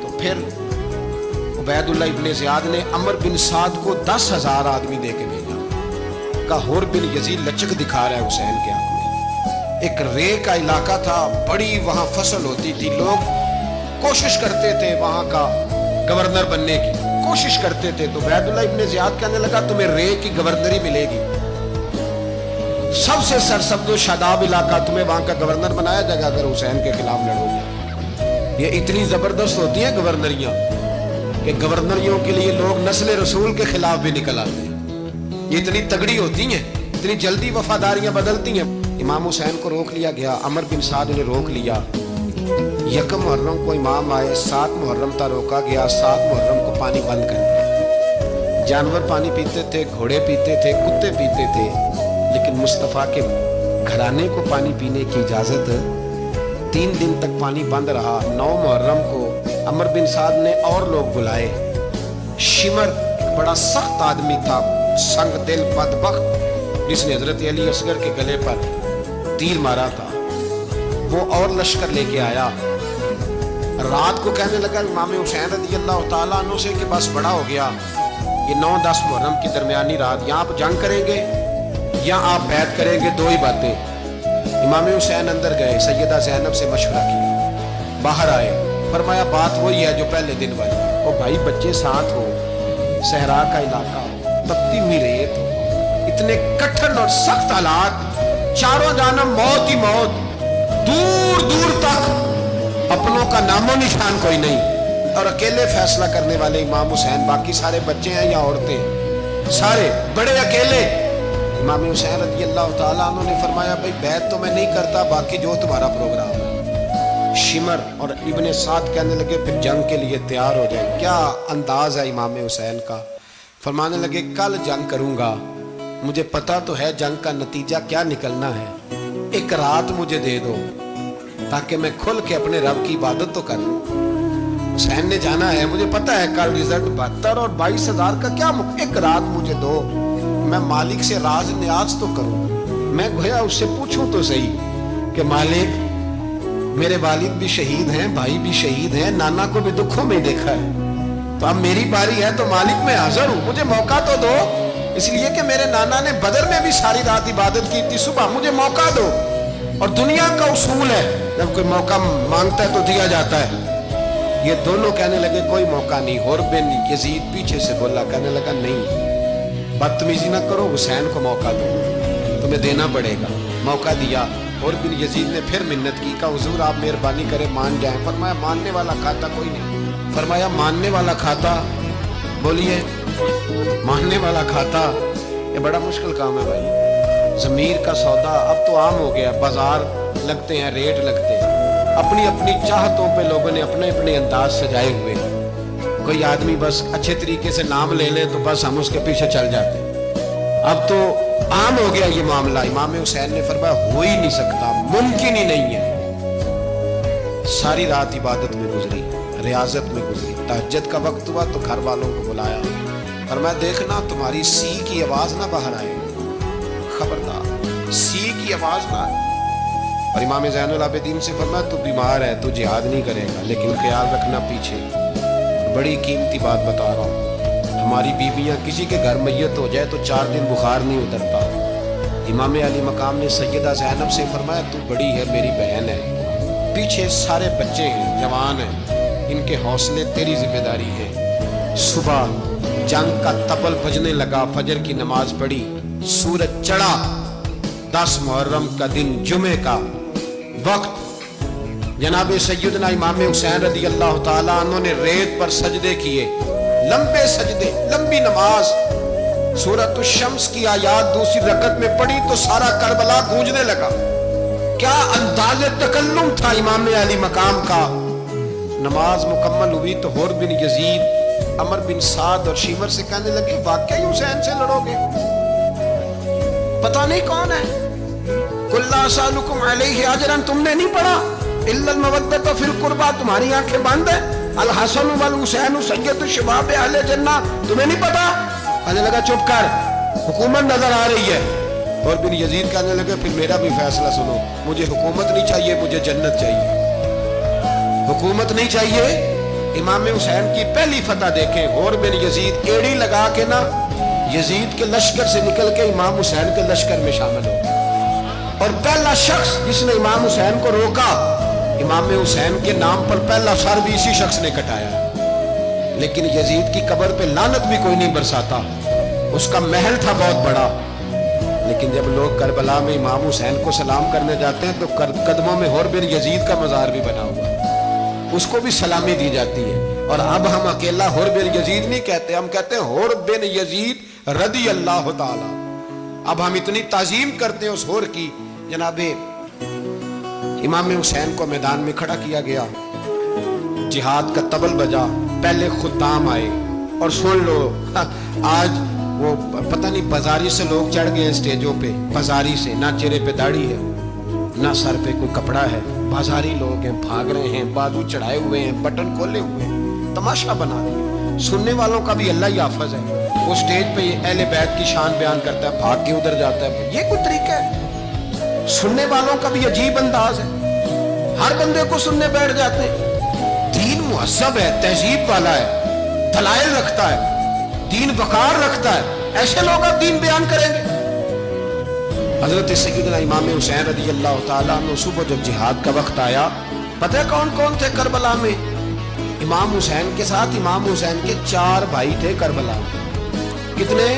तो फिर उबैदुल्लाह इब्ने ज़ियाद ने अमर बिन साद को 10,000 आदमी दे के भेजा। का हुर बिन यजीद लचक दिखा रहा है हुसैन के आंख में। एक रे का इलाका था, बड़ी वहां फसल होती थी, लोग कोशिश करते थे वहां का गवर्नर बनने की, कोशिश करते थे। तो उबैदुल्लाह इब्ने ज़ियाद कहने लगा तुम्हें रे की गवर्नरी मिलेगी, सबसे सरसब्ज़ शादाब इलाका, तुम्हें वहां का गवर्नर बनाया जाएगा अगर हुसैन के खिलाफ लड़ोगे। ये इतनी जबरदस्त होती है गवर्नरियां कि गवर्नरियों के लिए लोग नस्ल रसूल के खिलाफ भी निकल आते हैं। ये इतनी तगड़ी होती हैं, इतनी जल्दी वफादारियां बदलती हैं। इमाम हुसैन को रोक लिया गया, अमर बिन साद ने रोक लिया। 1 मुहर्रम को इमाम आए, 7 मुहर्रम तक रोका गया, 7 मुहर्रम को पानी बंद कर दिया। जानवर पानी पीते थे, घोड़े पीते थे, कुत्ते पीते थे, लेकिन मुस्तफ़ा के घराने को पानी पीने की इजाजत 3 दिन तक पानी बंद रहा। 9 मुहर्रम को अमर बिन साद ने और लोग बुलाए। शिमर एक बड़ा सख्त आदमी था, संग दिल बदबख्त, जिसने हजरत अली असगर के गले पर तीर मारा था, वो और लश्कर लेके आया। रात को कहने लगा इमाम हुसैन रज़ी अल्लाह तआला अन्हु से कि बस बड़ा हो गया, ये 9-10 मुहर्रम की दरमियानी रात, यहाँ आप जंग करेंगे या आप बैत करेंगे, 2 ही बातें। इमाम हुसैन अंदर गए, सैयदा ज़ैनब से मशवरा किया, बाहर आए, फरमाया बात वही है जो पहले दिन वाली। और भाई बच्चे साथ हो, सहरा का इलाका हो, तपती हुई रेत हो, इतने कठिन और सख्त हालात, चारों जानब मौत ही मौत, दूर दूर तक अपनों का नामो निशान कोई नहीं, और अकेले फैसला करने वाले इमाम हुसैन, बाकी सारे बच्चे हैं या औरतें, सारे बड़े अकेले। इमाम हुसैन रज़ी अल्लाह तआला अन्हु ने फरमाया भाई बैत तो मैं नहीं करता, बाकी जो तुम्हारा प्रोग्राम है। शिमर और इब्ने साद कहने लगे फिर जंग के लिए तैयार हो जाए। क्या अंदाज है इमाम हुसैन का। फरमाने लगे कल जंग करूंगा, मुझे पता तो है जंग का नतीजा क्या निकलना है, एक रात मुझे दे दो ताकि मैं खुल के अपने रब की इबादत तो करूं। हुसैन ने जाना है, मुझे पता है कल रिजल्ट 72 और 22,000 का क्या, एक रात मुझे दो, मैं मालिक से राज न्याज तो करूं। मैं गोया उससे पूछूं तो सही कि मालिक मेरे वालिद भी शहीद हैं, भाई भी शहीद हैं, नाना को भी दुखों में देखा है, तो अब मेरी बारी है, तो मालिक मैं हाजिर हूं, मुझे मौका तो दो। इसलिए कि मेरे नाना ने बदर में भी सारी रात इबादत की थी, सुबह मुझे मौका दो। और दुनिया का उसूल है जब कोई मौका मांगता है तो दिया जाता है। ये दोनों कहने लगे कोई मौका नहीं। हुर बिन यजीद पीछे से बोला, कहने लगा नहीं बदतमीजी ना करो, हुसैन को मौका दो, तुम्हें देना पड़ेगा। मौका दिया। हुर बिन यजीद ने फिर मिन्नत की, कहा हुजूर आप मेहरबानी करें मान जाएं। फरमाया मानने वाला खाता कोई नहीं। फरमाया मानने वाला खाता, बोलिए मानने वाला खाता, ये बड़ा मुश्किल काम है भाई। ज़मीर का सौदा अब तो आम हो गया, बाजार लगते हैं, रेट लगते हैं, अपनी अपनी चाहतों पे लोगों ने अपने अपने अंदाज सजाए हुए। कोई आदमी बस अच्छे तरीके से नाम ले ले तो बस हम उसके पीछे चल जाते हैं। अब तो आम हो गया ये मामला। इमाम हुसैन ने फरमाया हो ही नहीं सकता, मुमकिन ही नहीं है। सारी रात इबादत में गुजरी, रियाजत में गुजरी। तहज्जुद का वक्त हुआ तो घर वालों को बुलाया, फरमाया देखना तुम्हारी सी की आवाज ना बाहर आए, खबरदार सी की आवाज ना आए। और इमाम ज़ैनुल आबिदीन से फरमाया तू बीमार है, तू जिहाद नहीं करेगा, लेकिन ख्याल रखना पीछे बड़ी कीमती बात बता रहा हूँ, हमारी बीवियां किसी के घर मैयत हो जाए तो 4 दिन बुखार नहीं उतरता, इमाम अली मकाम ने सैयदा ज़ैनब से फरमाया तू बड़ी है, मेरी बहन है, पीछे सारे बच्चे हैं, जवान हैं, इनके हौसले तेरी जिम्मेदारी है। सुबह जंग का तबल बजने लगा, फजर की नमाज पढ़ी, सूरज चढ़ा, 10 मुहर्रम का दिन, जुमे का वक्त, जनाब सैयदना इमाम हुसैन रदी अल्लाह ताला अन्हु ने रेत पर सजदे किए, लंबे सजदे, लंबी नमाज। सूरत शम्स की आयात दूसरी रकत में पढ़ी तो सारा करबला गूंजने लगा। क्या अंदाज़े तकल्लुम था इमाम अली मकाम का। नमाज मुकम्मल हुई तो हुर बिन यजीद, अमर बिन साद और शीमर से कहने लगे वाकई हुसैन से लड़ोगे? पता नहीं कौन है। कुल्ला सालुकुम अलैहि अजरन, तुमने नहीं पढ़ा? इल्लल मवद्दत फिल कुर्बा, तुम्हारी आंखें बंद है। अल हसन वल हुसैन सय्यदु शबाब अहले जन्नह, तुम्हें नहीं पता? कहने लगा चुप कर, हुकूमत नजर आ रही है। और बिन यजीद कहने लगे फिर मेरा भी फैसला सुनो, मुझे हुकूमत नहीं चाहिए, मुझे जन्नत चाहिए। हुकूमत नहीं चाहिए। इमाम हुसैन की पहली फतह देखें, और बिन यजीद एड़ी लगा के ना यजीद के लश्कर से निकल के इमाम हुसैन के लश्कर में शामिल हो। और पहला शख्स जिसने इमाम हुसैन को रोका, इमाम हुसैन के नाम पर पहला सर भी इसी शख्स ने कटाया। लेकिन यजीद की कब्र पे लानत भी कोई नहीं बरसाता, उसका महल था बहुत बड़ा। लेकिन जब लोग करबला में इमाम हुसैन को सलाम करने जाते हैं तो कदमों में हुर बिन यजीद का मज़ार भी बना हुआ, उसको भी सलामी दी जाती है। और अब हम अकेला हुर बिन यजीद नहीं कहते, हम कहते हैं हुर बिन यजीद रदी अल्लाह ताला। अब हम इतनी ताजीम करते हैं उस हुर की। जनाबे इमाम हुसैन को मैदान में खड़ा किया गया, जिहाद का तबल बजा, पहले खुद्दाम आए। और सुन लो, आज वो पता नहीं बाजारी से लोग चढ़ गए स्टेजों पे, बाजारी से, ना चेहरे पे दाढ़ी है, ना सर पे कोई कपड़ा है, बाजारी लोग हैं, भाग रहे हैं, बाजू चढ़ाए हुए हैं, बटन खोले हुए हैं, तमाशा बना दिया। सुनने वालों का भी अल्लाह ही हाफिज है। वो स्टेज पे अहले बैत की शान बयान करता है, भाग के उधर जाता है, ये कोई तरीका है? सुनने वालों का भी अजीब अंदाज है, हर बंदे को सुनने बैठ जाते हैं। दीन मुहस्सब है, तहजीब वाला है, दलाइल रखता है, दीन वकार रखता है, ऐसे लोग अब दीन बयान करेंगे? हजरत सैयदना इमाम हुसैन रज़ी अल्लाह ताला अन्हु सुबह जब जिहाद का वक्त आया, पता है कौन कौन थे करबला में? इमाम हुसैन के साथ इमाम हुसैन के 4 भाई थे करबला में। कितने?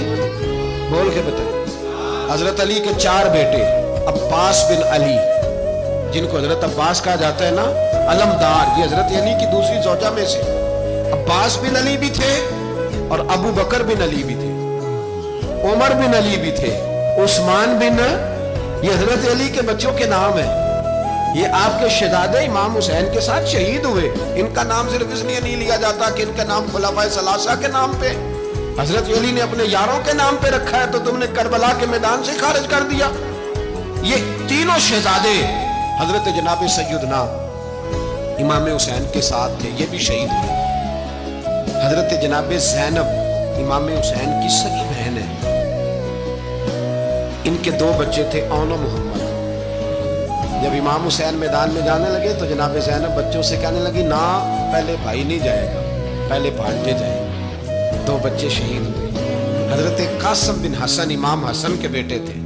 बोल के बताए। हजरत अली के 4 बेटे, अब्बास बिन अली, जिनको हजरत अब्बास कहा जाता है ना, अलमदार, ये हजरत अली की दूसरी ज़ौजा में से अब्बास बिन अली भी थे, और अबू बकर बिन अली भी थे, उमर बिन अली भी थे, उस्मान बिन, ये हजरत अली के बच्चों के नाम है। ये आपके शहजादे इमाम हुसैन के साथ शहीद हुए। इनका नाम सिर्फ इसलिए नहीं लिया जाता कि इनका नाम खुलाफाए सलासा के नाम पे, हजरत अली ने अपने यारों के नाम पे रखा है, तो तुमने करबला के मैदान से खारिज कर दिया। ये तीनों शहजादे हजरत जनाब सैयदना इमाम हुसैन के साथ थे, ये भी शहीद हुए। हजरत जनाब ज़ैनब इमाम हुसैन की सगी बहन है, इनके 2 बच्चे थे, औन और मोहम्मद। जब इमाम हुसैन मैदान में जाने लगे तो जनाब ज़ैनब बच्चों से कहने लगी ना, पहले भाई नहीं जाएगा, पहले भांजे जाएंगे। 2 बच्चे शहीद हुए। हजरत कासिम बिन हसन इमाम हसन के बेटे थे।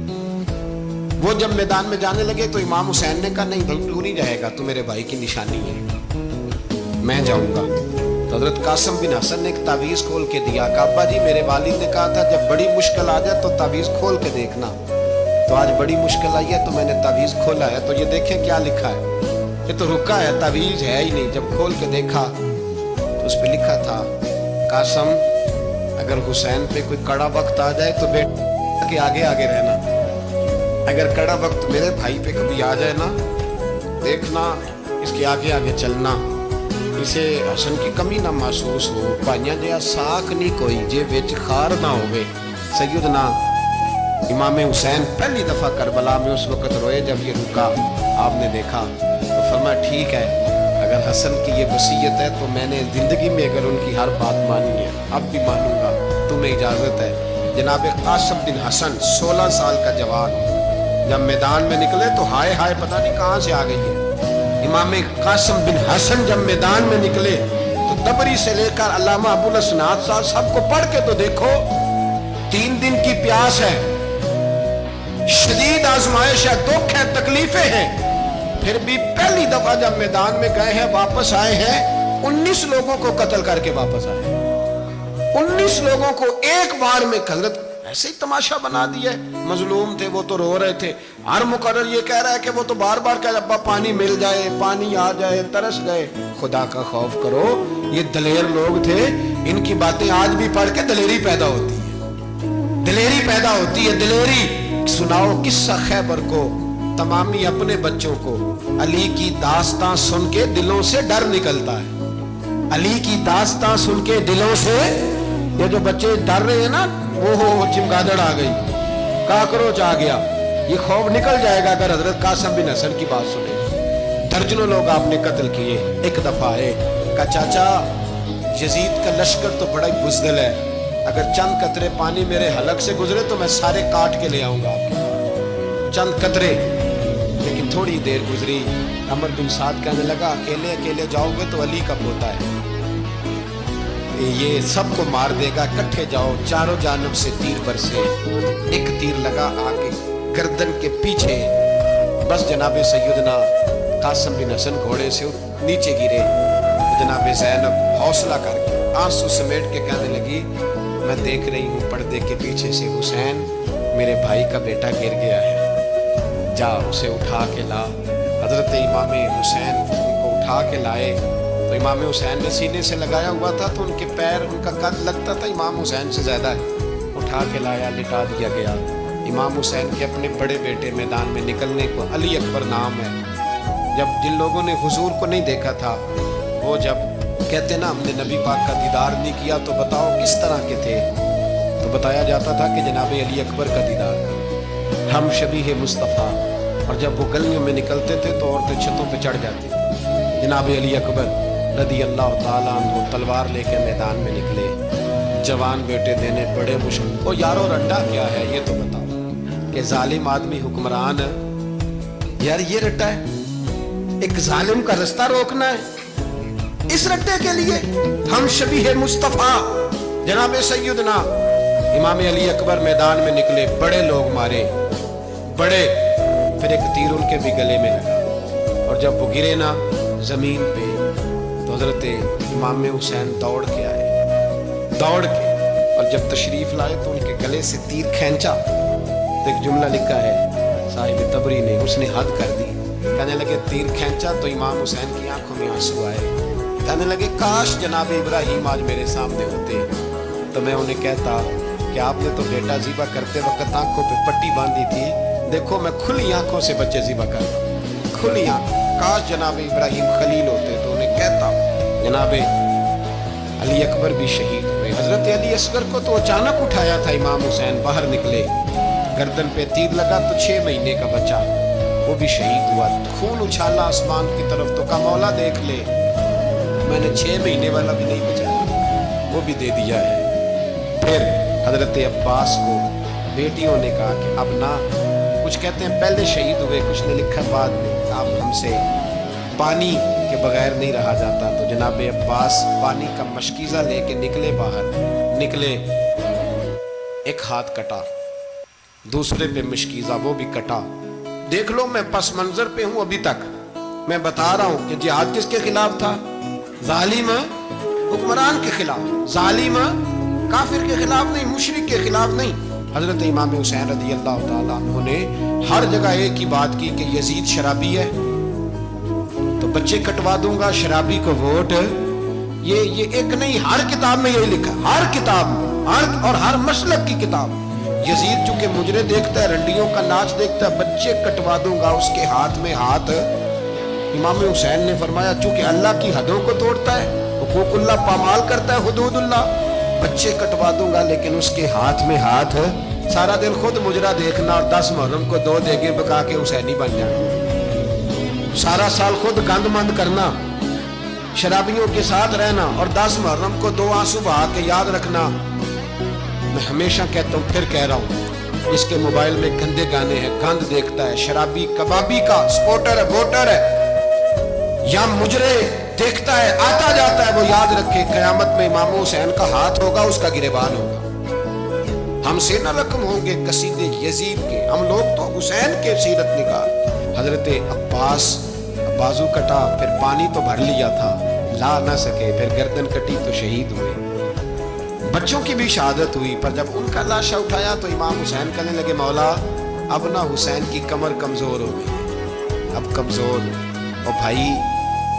वो जब मैदान में जाने लगे तो इमाम हुसैन ने कहा नहीं भाई तू नहीं जाएगा, तू मेरे भाई की निशानी है, मैं जाऊंगा। तो हजरत कासिम बिन हसन ने एक तावीज़ खोल के दिया। अब्बा जी, मेरे वालिद ने कहा था जब बड़ी मुश्किल आ जाए तो तावीज़ खोल के देखना। तो आज बड़ी मुश्किल आई है तो मैंने तावीज़ खोला है, तो ये देखें क्या लिखा है। ये तो रुका है, तावीज़ है ही नहीं। जब खोल के देखा तो उस पर लिखा था, कासिम अगर हुसैन पे कोई कड़ा वक्त आ जाए तो बेटे के आगे आगे रहना, अगर कड़ा वक्त मेरे भाई पे कभी आ जाए ना, देखना इसके आगे आगे चलना, इसे हसन की कमी ना महसूस हो। भाइयां जिहा साख नहीं कोई जे विच खार ना होवे। सैयदना इमाम हुसैन पहली दफ़ा करबला में उस वक्त रोए जब ये रुका, आपने देखा तो फरमाया ठीक है, अगर हसन की ये वसीयत है तो मैंने ज़िंदगी में अगर उनकी हर बात मानी है, अब भी मानूंगा, तुम्हें इजाज़त है। जनाब कासिम बिन हसन 16 साल का जवान जब मैदान में निकले तो हाय हाय पता नहीं कहाँ से आ गई है। इमाम कासिम बिन हसन जब मैदान में निकले तो तबरी से लेकर अल्लामा अबुल हसनात साहब सबको पढ़ के तो देखो, 3 दिन की प्यास है, शदीद आजमाइश है, दुख है, तकलीफें हैं, फिर भी पहली दफा जब मैदान में गए हैं, वापस आए हैं, 19 लोगों को कत्ल करके वापस आए। 19 लोगों को एक बार में हजरत ऐसे ही तमाशा बना दिया। मजलूम थे वो तो रो रहे थे, हर मुकर्रर ये कह रहा है कि वो तो बार बार कह अब्बा पानी मिल जाए, पानी आ जाए, तरस गए। खुदा का खौफ करो, ये दलेर लोग थे, इनकी बातें आज भी पढ़ के दलेरी पैदा होती है, दिलेरी पैदा होती है, दिलेरी। सुनाओ किस्सा खैबर को, तमामी अपने बच्चों को अली की दास्तां सुन के दिलों से डर निकलता है। अली की दास्तां सुन के दिलों से, ये जो बच्चे डर रहे हैं ना, वो चिमगादड़ आ गई, काकरोच आ गया, ये खौफ निकल जाएगा अगर हजरत कासिम बिन हसन की बात सुने। दर्जनों लोग आपने कत्ल किए। एक दफा आए, कहा चाचा यजीद का लश्कर तो बड़ा ही बुज़दिल है, अगर चंद कतरे पानी मेरे हलक से गुजरे तो मैं सारे काट के ले आऊंगा आपके, चंद कतरे। लेकिन थोड़ी देर गुजरी, अमर बिन साद कहने लगा अकेले अकेले जाओगे तो अली का पोता है, ये सबको मार देगा, इकट्ठे जाओ। चारों जानब से तीर बरसे, एक तीर लगा आके गर्दन के पीछे, बस जनाबे सैयदना कासिम बिन हसन घोड़े से नीचे गिरे। जनाबे ज़ैनब हौसला करके आंसू समेट के कहने लगी मैं देख रही हूँ पर्दे के पीछे से हुसैन मेरे भाई का बेटा गिर गया है, जा उसे उठा के ला। हजरत इमाम हुसैन उनको उठा के लाए तो इमाम हुसैन ने सीने से लगाया हुआ था तो उनके पैर, उनका कद लगता था इमाम हुसैन से ज़्यादा है। उठा के लाया, लिटा दिया गया। इमाम हुसैन के अपने बड़े बेटे मैदान में निकलने को अली अकबर नाम है। जब जिन लोगों ने हुजूर को नहीं देखा था, वो जब कहते ना हमने नबी पाक का दीदार नहीं किया तो बताओ किस तरह के थे, तो बताया जाता था कि जनाब अली अकबर का दीदार करो, हम शबीह मुस्तफ़ा। और जब वो गलियों में निकलते थे तो औरतें छतों पे चढ़ जाती। जनाब अली अकबर रदी अल्लाह ताला अन्हु तलवार लेके मैदान में निकले, जवान बेटे देने बड़े मुश्किल। ओ यारो रट्टा क्या है ये तो बताओ, कि जालिम आदमी हुक्मरान है यार, ये रट्टा है, एक जालिम का रास्ता रोकना है। इस रट्टे के लिए हम शबीह मुस्तफ़ा जनाब सैयदना इमाम अली अकबर मैदान में निकले, बड़े लोग मारे, बड़े। फिर एक तीर उनके भी गले में लगा और जब वो गिरे ना जमीन पे तो हजरत इमाम हुसैन दौड़ के आए, दौड़ के, और जब तशरीफ लाए तो उनके गले से तीर खींचा तो एक जुमला लिखा है साहिब तबरी ने, उसने हद कर दी। कहने लगे तीर खींचा तो इमाम हुसैन की आंखों में आंसू आए। कहने लगे काश जनाब इब्राहिम आज मेरे सामने होते तो मैं उन्हें कहता कि आपने तो बेटा ज़िबा करते वक्त आंखों पे पट्टी बांधी थी, देखो मैं खुली आंखों से बच्चे ज़िबा कर, खुली आंख। काश जनाब इब्राहिम खलील होते तो उन्हें कहता। जनाब अली अकबर भी शहीद हुए। हजरत अली असगर को तो अचानक उठाया था इमाम हुसैन, बाहर निकले, गर्दन पे तीर लगा तो 6 महीने का बच्चा वो भी शहीद हुआ। खून उछाला आसमान की तरफ तो कहा मौला देख ले, मैंने 6 महीने वाला भी नहीं बचाया, वो भी दे दिया है। फिर हजरत अब्बास को बेटियों ने कहा कि अब ना, कुछ कहते हैं पहले शहीद हुए, कुछ ने लिखा बाद में, आप हमसे पानी के बगैर नहीं रहा जाता। तो जनाब अब्बास पानी का मशकीज़ा लेके निकले, बाहर निकले, एक हाथ कटा, दूसरे पे मशकीज़ा वो भी कटा। देख लो मैं पस मंजर पे हूं अभी तक, मैं बता रहा हूं कि जिहाद किसके खिलाफ था, जालिम हुक्मरान के खिलाफ, जालिम काफिर के खिलाफ नहीं, मुशरिक के खिलाफ नहीं। हजरत इमाम हुसैन रज़ी अल्लाह ताला अन्हु ने हर जगह एक ही बात की कि यजीद शराबी है तो बच्चे कटवा दूंगा, शराबी को वोट। ये एक नहीं, हर किताब में यही लिखा, हर किताब में, और हर मसलक की किताब। यजीद चूंकि मुजरे देखता है, रंडियों का नाच देखता है, बच्चे कटवा दूंगा, उसके हाथ में हाथ। इमाम हुसैन ने फरमाया चूंकि अल्लाह की हदों को तोड़ता है, हुकूकुल्लाह पामाल करता है, हुदूदुल्लाह, बच्चे कटवा दूंगा लेकिन उसके हाथ में हाथ। सारा दिन खुद मुजरा देखना और 10 मुहर्रम को 2 देगे पका के हुसैनी बन जाना, सारा साल खुद गंदमंद करना, शराबियों के साथ रहना और 10 मुहर्रम को 2 आंसू बहा के याद रखना। मैं हमेशा कहता हूँ, फिर कह रहा हूँ, इसके मोबाइल में गंदे गाने हैं, गंद देखता है, शराबी कबाबी का सपोर्टर है, वोटर है, या मुजरे देखता है, आता जाता है, वो याद रखे कयामत में इमाम हुसैन का हाथ होगा, उसका गिरेबान होगा। हमसे न रकम होंगे कसीदे यजीद के, हम लोग तो हुसैन के सीरत निगार। हजरत अब्बास बाजू कटा, फिर पानी तो भर लिया था, ला न सके, फिर गर्दन कटी तो शहीद हुए। बच्चों की भी शहादत हुई, पर जब उनका लाशा उठाया तो इमाम हुसैन कहने लगे, मौला अब ना हुसैन की कमर कमजोर हो गई, अब कमजोर। और भाई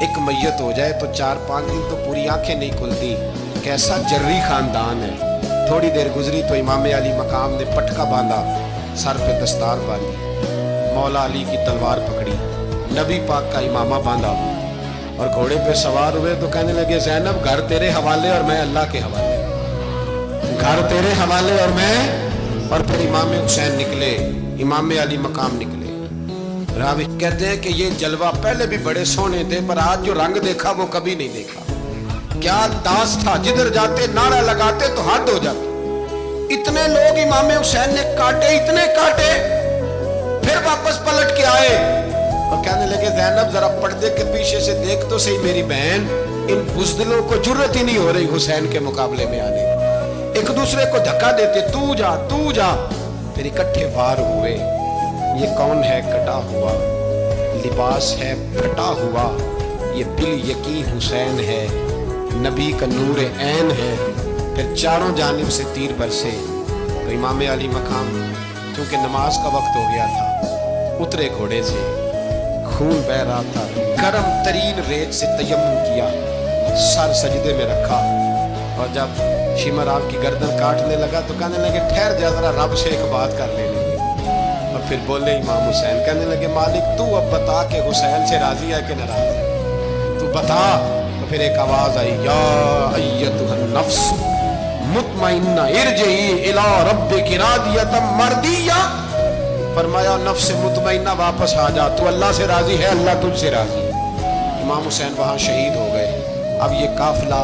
एक मैयत हो जाए तो 4-5 दिन तो पूरी आंखें नहीं खुलती, कैसा जर्री खानदान है। थोड़ी देर गुजरी तो इमाम अली मकाम ने पटका बांधा, सर पे दस्तार बांधी, मौला अली की तलवार पकड़ी, नबी पाक का इमामा बांधा और घोड़े पे सवार हुए तो कहने लगे, ज़ैनब घर तेरे हवाले और मैं अल्लाह के हवाले, घर तेरे हवाले और मैं। और फिर इमाम हुसैन निकले, इमाम अली मकाम निकले। रावी कहते हैं कि ये जलवा पहले भी बड़े सोने थे, पर आज जो रंग देखा वो कभी नहीं देखा। क्या अंदाज था, जिधर जाते नारा लगाते तो हद हो जाती। इतने लोग इमाम हुसैन ने काटे, इतने काटे, फिर वापस पलट के आए और कहने लगे, ज़ैनब जरा पर्दे के पीछे से देख तो सही मेरी बहन, इन बुज़दिलों को जुर्रत ही नहीं हो रही हुसैन के मुकाबले में आने। एक दूसरे को धक्का देते, तू जा तू जा। फिर इकट्ठे वार हुए। ये कौन है कटा हुआ, लिबास है फटा हुआ, ये बिल यकीन हुसैन है, नबी का नूर ऐन है। फिर चारों जानिब से तीर बरसे तो इमाम अली मकाम क्योंकि नमाज का वक्त हो गया था, उतरे घोड़े से, खून बह रहा था, गरम तरीन रेत से तयम्मुम किया, सर सजदे में रखा और जब शिमर आपकी गर्दन काटने लगा तो कहने लगे, ठहर जा जरा, रब से एक बात कर लेंगे। और फिर बोले इमाम हुसैन, कहने लगे, मालिक तू अब बता के हुसैन से राजी है कि नाराज है, तू बता। तो फिर एक आवाज आई, या अय्यतुहन नफ्स मुतमइन्ना इरजी इला रब्बिकी रादियतम मर्दिया। फरमाया, नफ्स मुतमइन्ना वापस आ जा, तू अल्लाह से राजी है, अल्लाह तुझसे राजी है। इमाम हुसैन वहां शहीद हो गए। अब ये काफिला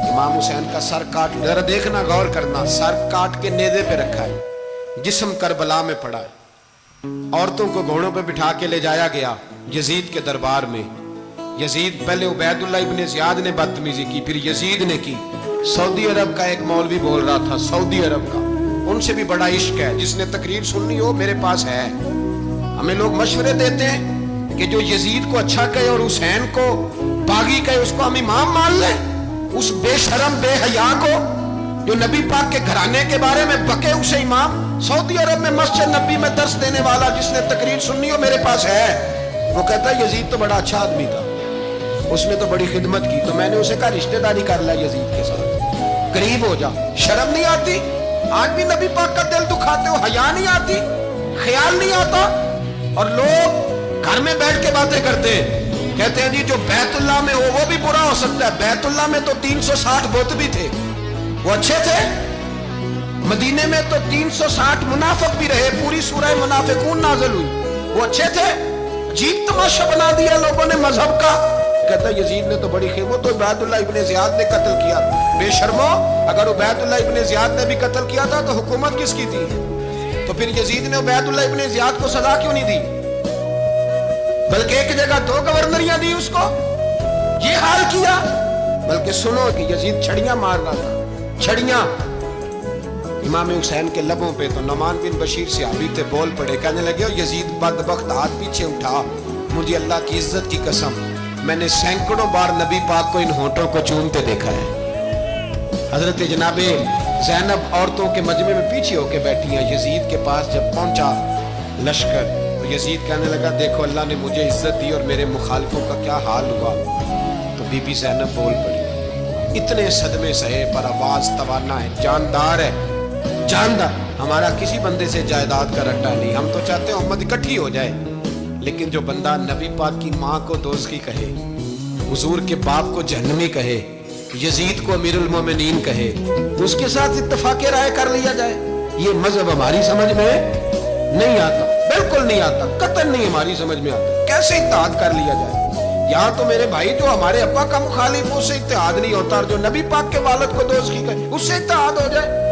इमाम हुसैन का सर काट, जरा देखना गौर करना, सर काट के नेज़े पे रखा है, जिस्म करबला में पड़ा है। औरतों को घोड़ों पे बिठा के ले जाया गया यजीद के दरबार में। यजीद, पहले उबैदुल्लाह इब्ने ज़ियाद ने बदतमीजी की, फिर यजीद ने की। सऊदी अरब का एक मौलवी बोल रहा था, सऊदी अरब का, उनसे भी बड़ा इश्क है, जिसने तकरीर सुननी हो मेरे पास है। हमें लोग मशवरे देते हैं कि जो यजीद को अच्छा कहे और हुसैन को बागी कहे उसको हम इमाम मान लें। उस बेशरम बेहया को जो नबी पाक के घराने के बारे में बके उसे इमाम। सऊदी अरब में मस्जिद नबी में दर्स देने वाला जिसने तकरीर सुननी हो मेरे पास है। वो कहता है यजीद तो बड़ा अच्छा आदमी था, उसने तो बड़ी खिदमत की, तो मैंने उसे कहा रिश्तेदारी कर ला यजीद के साथ, करीब हो जा। शर्म नहीं आती? आज भी नबी पाक का दिल दुखाते हो, हया नहीं आती, ख्याल नहीं आता। और लोग घर में बैठ के बातें करते हैं, कहते हैं जी जो बैतुल्लाह में हो वो भी बुरा हो सकता है। बैतुल्लाह में तो 360 बुत भी थे, वो अच्छे थे। मदीने में तो 360 मुनाफिक भी रहे, पूरी सूरह मुनाफिकून नाज़िल हुई, वो अच्छे थे। अजीब तमाशा बना दिया लोगों ने मजहब का। कहता यजीद ने तो बड़ी खिदमत, तो उबैदुल्लाह इब्ने ज़ियाद ने कत्ल किया। बेशर्मो, अगर उबैदुल्लाह इब्ने ज़ियाद ने भी कत्ल किया था तो हुकूमत किसकी थी? तो फिर यजीद ने उबैदुल्लाह इब्ने ज़ियाद को सजा क्यों नहीं दी, बल्कि एक जगह 2 गवर्नरियां दी उसको? ये हाल किया। बल्कि सुनो कि यजीद छड़ियां मार रहा था, छड़ियां। इमाम हुसैन के लबों पे तो नुमान बिन बशीर सहाबी थे, बोल पड़े, कहने लगे, यजीद बदबख्त हाथ पीछे उठा, मुझे अल्लाह की इज्जत की कसम, मैंने सैकड़ों बार नबी पाक को इन होठों को चूमते देखा है। हजरत जनाबे ज़ैनब औरतों के मजमे में पीछे होके बैठी हैं। यजीद के पास जब पहुंचा लश्कर तो यजीद कहने लगा, देखो अल्लाह ने मुझे इज्जत दी और मेरे मुखालिफों का क्या हाल हुआ। तो बीबी ज़ैनब बोल पड़ी, इतने सदमे सहे पर आवाज तवाना है, जानदार है, जानदार। हमारा किसी बंदे से जायदाद का रट्टा नहीं, हम तो चाहते हैं उम्मत इकट्ठी हो जाए, लेकिन जो बंदा नबी पाक की माँ को दोज़खी कहे, हुजूर के बाप को जहन्नमी कहे, यजीद को अमीरुल मोमिनीन कहे, उसके साथ इत्तफाक़े राय कर लिया जाए, ये मजहब हमारी समझ में नहीं आता, बिल्कुल नहीं आता, कतई नहीं हमारी समझ में आता। कैसे इत्तेहाद कर लिया जाए? यहाँ तो मेरे भाई जो हमारे अब्बा का मुखालिफ उससे इत्तेहाद नहीं होता, और जो नबी पाक के वालिद को दोज़खी कहे उससे इत्तेहाद हो जाए।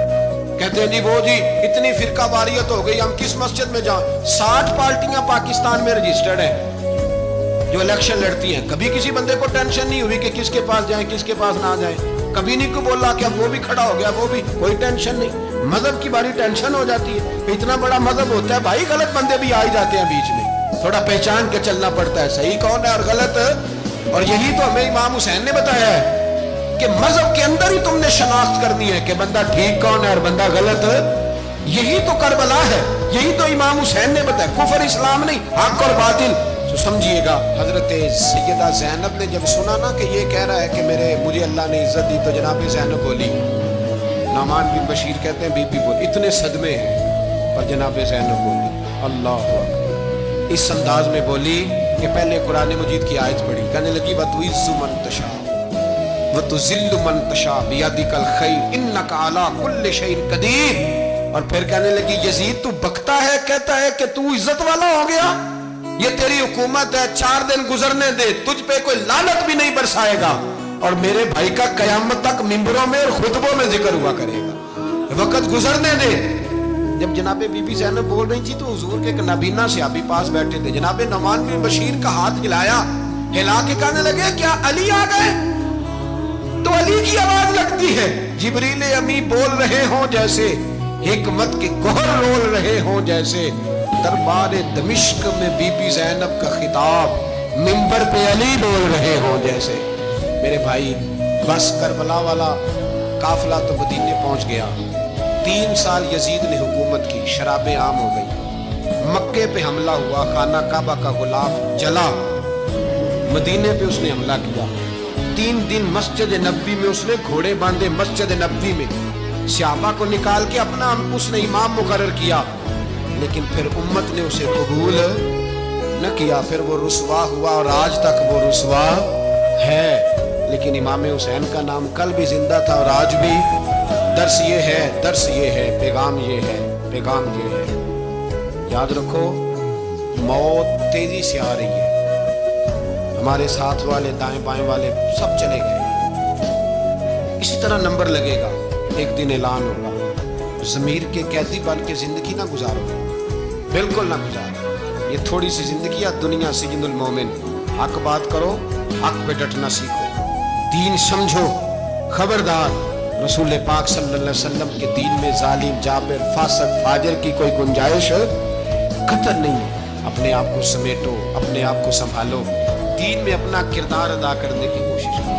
कहते हैं जी वो जी इतनी फिरका वारियत हो गई, हम किस मस्जिद में जाएं? 60 पार्टियां पाकिस्तान में रजिस्टर्ड हैं जो इलेक्शन लड़ती हैं। कभी किसी बंदे को टेंशन नहीं हुई कि किसके पास जाएं किसके पास ना जाएं। कभी नहीं को बोला कि अब वो भी खड़ा हो गया, वो भी, कोई टेंशन नहीं। मजहब की बारी टेंशन हो जाती है, इतना बड़ा मजहब होता है भाई, गलत बंदे भी आ ही जाते हैं बीच में, थोड़ा पहचान के चलना पड़ता है सही कौन है और गलत। और यही तो हमें इमाम हुसैन ने बताया है कि मजहब के अंदर ही तुमने शनाख्त करनी है कि बंदा ठीक कौन है और बंदा गलत। यही तो करबला है, यही तो इमाम हुसैन ने बताया, कुफर इस्लाम नहीं, हक और बातिल। तो समझिएगा, हजरत सैयदा ज़ैनब ने जब सुना ना कि ये कह रहा है कि मुझे अल्लाह ने इज्जत दी, तो जनाब ज़ैनब बोली, नमान बिन बशीर कहते हैं बीबी बोली, इतने सदमे हैं पर जनाब ज़ैनब बोली अल्लाह अकबर, इस अंदाज में बोली कि पहले कुरान मजीद की आयत पढ़ी, कहने लगी वतुइज़्ज़ु मन तशा वतुज़िल्लु मन तशा बियदिकल खैर इन्नका अला कुल्लि शैइन कदीर। और फिर कहने लगी यजीद तू बकता है, कहता है कि तू इज्जत वाला हो गया, ये तेरी हुकूमत है, 4 दिन गुजरने दे, तुझ पे कोई लानत भी नहीं बरसाएगा और मेरे भाई का कयामत तक मिंबरों में और खुतबों में जिक्र हुआ करेगा, वक्त गुजरने दे। जब जनाबे बीबी ज़ैनब बोल रही थी तो हुजूर के एक नबीना सहाबी पास बैठे थे, जनाबे नमान बिन बशीर का हाथ हिलाया, हिला के कहने लगे क्या अली आ गए? तो अली की आवाज लगती है, जिब्रील अमी बोल रहे हो जैसे, हिकमत के कोहर रोल रहे हो जैसे, दरबार दमिश्क में बीबी ज़ैनब का खिताब, मिंबर पे अली बोल रहे हो जैसे। मेरे भाई बस करबला वाला काफिला तो मदीने पहुंच गया, 3 साल यजीद ने हुकूमत की, शराबें आम हो गई, मक्के पे हमला हुआ, खाना काबा का गुलाफ जला, मदीने पे उसने हमला किया, 3 दिन मस्जिद नबवी में उसने घोड़े बांधे, मस्जिद नबवी में सहाबा को निकाल के अपना उसने इमाम मुकर्रर किया, लेकिन फिर उम्मत ने उसे कबूल न किया, फिर वो रुसवा हुआ और आज तक वो रुसवा है। लेकिन इमाम हुसैन का नाम कल भी जिंदा था और आज भी। दर्स ये है, दर्स ये है, पैगाम ये है, पैगाम ये है, याद रखो मौत तेजी से आ रही है, हमारे साथ वाले दाएं बाएं वाले सब चले गए, इसी तरह नंबर लगेगा, एक दिन ऐलान होगा, ज़मीर के कैदी बन के जिंदगी ना गुजारो, बिल्कुल ना गुजारो, ये थोड़ी सी जिंदगी है, दुनिया सिजनुल मोमिन। हक बात करो, हक पे डटना सीखो, दीन समझो, खबरदार रसूल पाक सल्लल्लाहु अलैहि वसल्लम के दीन में जालिम जाबिर फासिक फाजिर की कोई गुंजाइश कतई नहीं है। अपने आप को समेटो, अपने आप को संभालो, दीन में अपना किरदार अदा करने की कोशिश करो।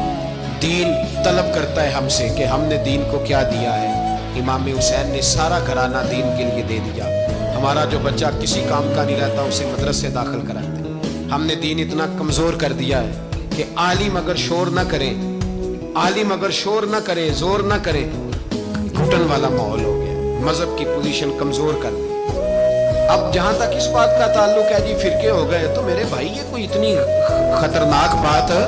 दीन तलब करता है हमसे कि हमने दीन को क्या दिया है। इमाम हुसैन ने सारा घराना दीन के लिए दे दिया। हमारा जो बच्चा किसी काम का नहीं रहता उसे मदरसे दाखिल कराते। हमने दीन इतना कमजोर कर दिया है कि आलिम अगर शोर न करे, आलिम अगर शोर न करे, जोर न करे, घुटन वाला माहौल हो गया, मजहब की पोजीशन कमजोर कर दी। अब जहां तक इस बात का ताल्लुक है जी फिरके हो गए, तो मेरे भाई ये कोई इतनी खतरनाक बात है,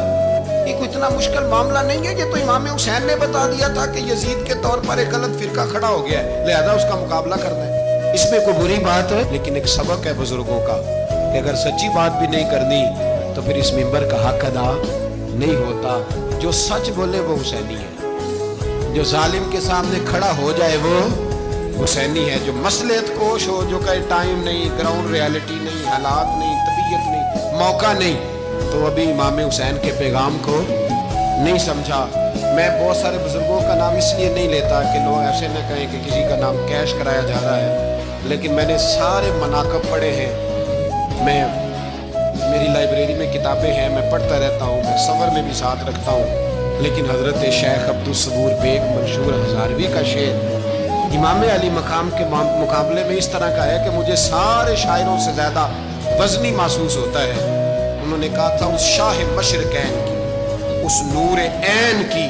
ये कोई इतना मुश्किल मामला नहीं है। ये तो इमाम हुसैन ने बता दिया था कि यजीद के तौर पर एक गलत फिरका खड़ा हो गया है, लिहाजा उसका मुकाबला करना है। इसमें कोई बुरी बात है, लेकिन एक सबक है बुजुर्गों का कि अगर सच्ची बात भी नहीं करनी तो फिर इस मिंबर का हक अदा नहीं होता। जो सच बोले वो हुसैनी है, जो जालिम के सामने खड़ा हो जाए वो हुसैनी है, जो मसलेत कोश हो, जो कहे टाइम नहीं, ग्राउंड रियलिटी नहीं, हालात नहीं, तबीयत नहीं, मौका नहीं, तो अभी इमाम हुसैन के पैगाम को नहीं समझा। मैं बहुत सारे बुजुर्गों का नाम इसलिए नहीं लेता कि लोग ऐसे न कहें कि किसी का नाम कैश कराया जा रहा है, लेकिन मैंने सारे मनाकब पढ़े हैं। मेरी लाइब्रेरी में किताबें हैं, मैं पढ़ता रहता हूँ, मैं सफ़र में भी साथ रखता हूँ। लेकिन हज़रत शेख अब्दुल सबूर बेग मंशूर हज़ारवी का शेर इमाम अली मकाम के मुकाबले में इस तरह का है कि मुझे सारे शायरों से ज़्यादा वज़नी महसूस होता है। उन्होंने कहा था उस शाह मशरक़ैन की, उस नूर ऐन की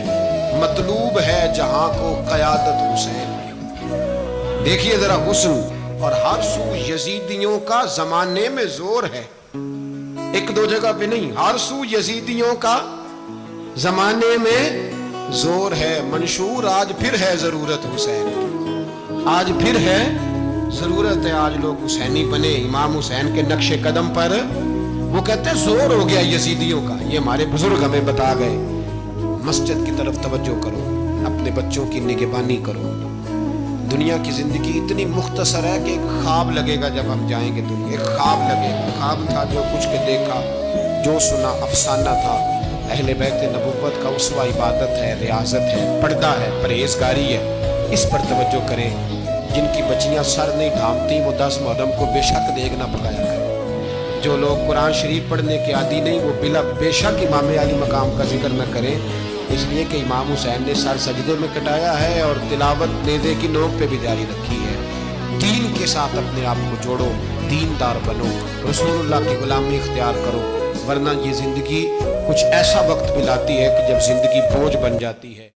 मतलूब है जहां को क़यादत हुसैन की। देखिए जरा हुस्न और हर सू यजीदियों का जमाने में जोर है, एक दो जगह पे नहीं, हर सू यजीदियों का जमाने में जोर है। मंशूर आज फिर है जरूरत हुसैन की, आज फिर है जरूरत है, आज लोग हुसैनी बने इमाम हुसैन के नक्शे कदम पर। वो कहते हैं जोर हो गया यजीदियों का, ये हमारे बुजुर्ग हमें बता गए। मस्जिद की तरफ तवज्जो करो, अपने बच्चों की निगहबानी करो। दुनिया की जिंदगी इतनी मुख्तसर है कि एक ख्वाब लगेगा जब हम जाएंगे दुनिया, एक ख्वाब लगेगा। ख्वाब था जो कुछ के देखा, जो सुना अफसाना था, اہل بیت نبوت کا اسوہ عبادت ہے، ریاضت ہے، پردہ ہے، پرہیزگاری ہے، اس پر توجہ کریں۔ جن کی بچیاں سر نہیں ڈھانپتی وہ 10 محرم کو بے شک دیگ نہ پکایا کریں۔ جو لوگ قرآن شریف پڑھنے کے عادی نہیں وہ بے شک امام علی مقام کا ذکر نہ کریں، اس لیے کہ امام حسین نے سر سجدے میں کٹایا ہے اور تلاوت نیزے کی نوک پہ بھی جاری رکھی ہے۔ دین کے ساتھ اپنے آپ کو جوڑو، دیندار بنو، رسول اللہ کی غلامی اختیار کرو، ورنہ یہ زندگی کچھ ایسا وقت بھی لاتی ہے کہ جب زندگی بوجھ بن جاتی ہے۔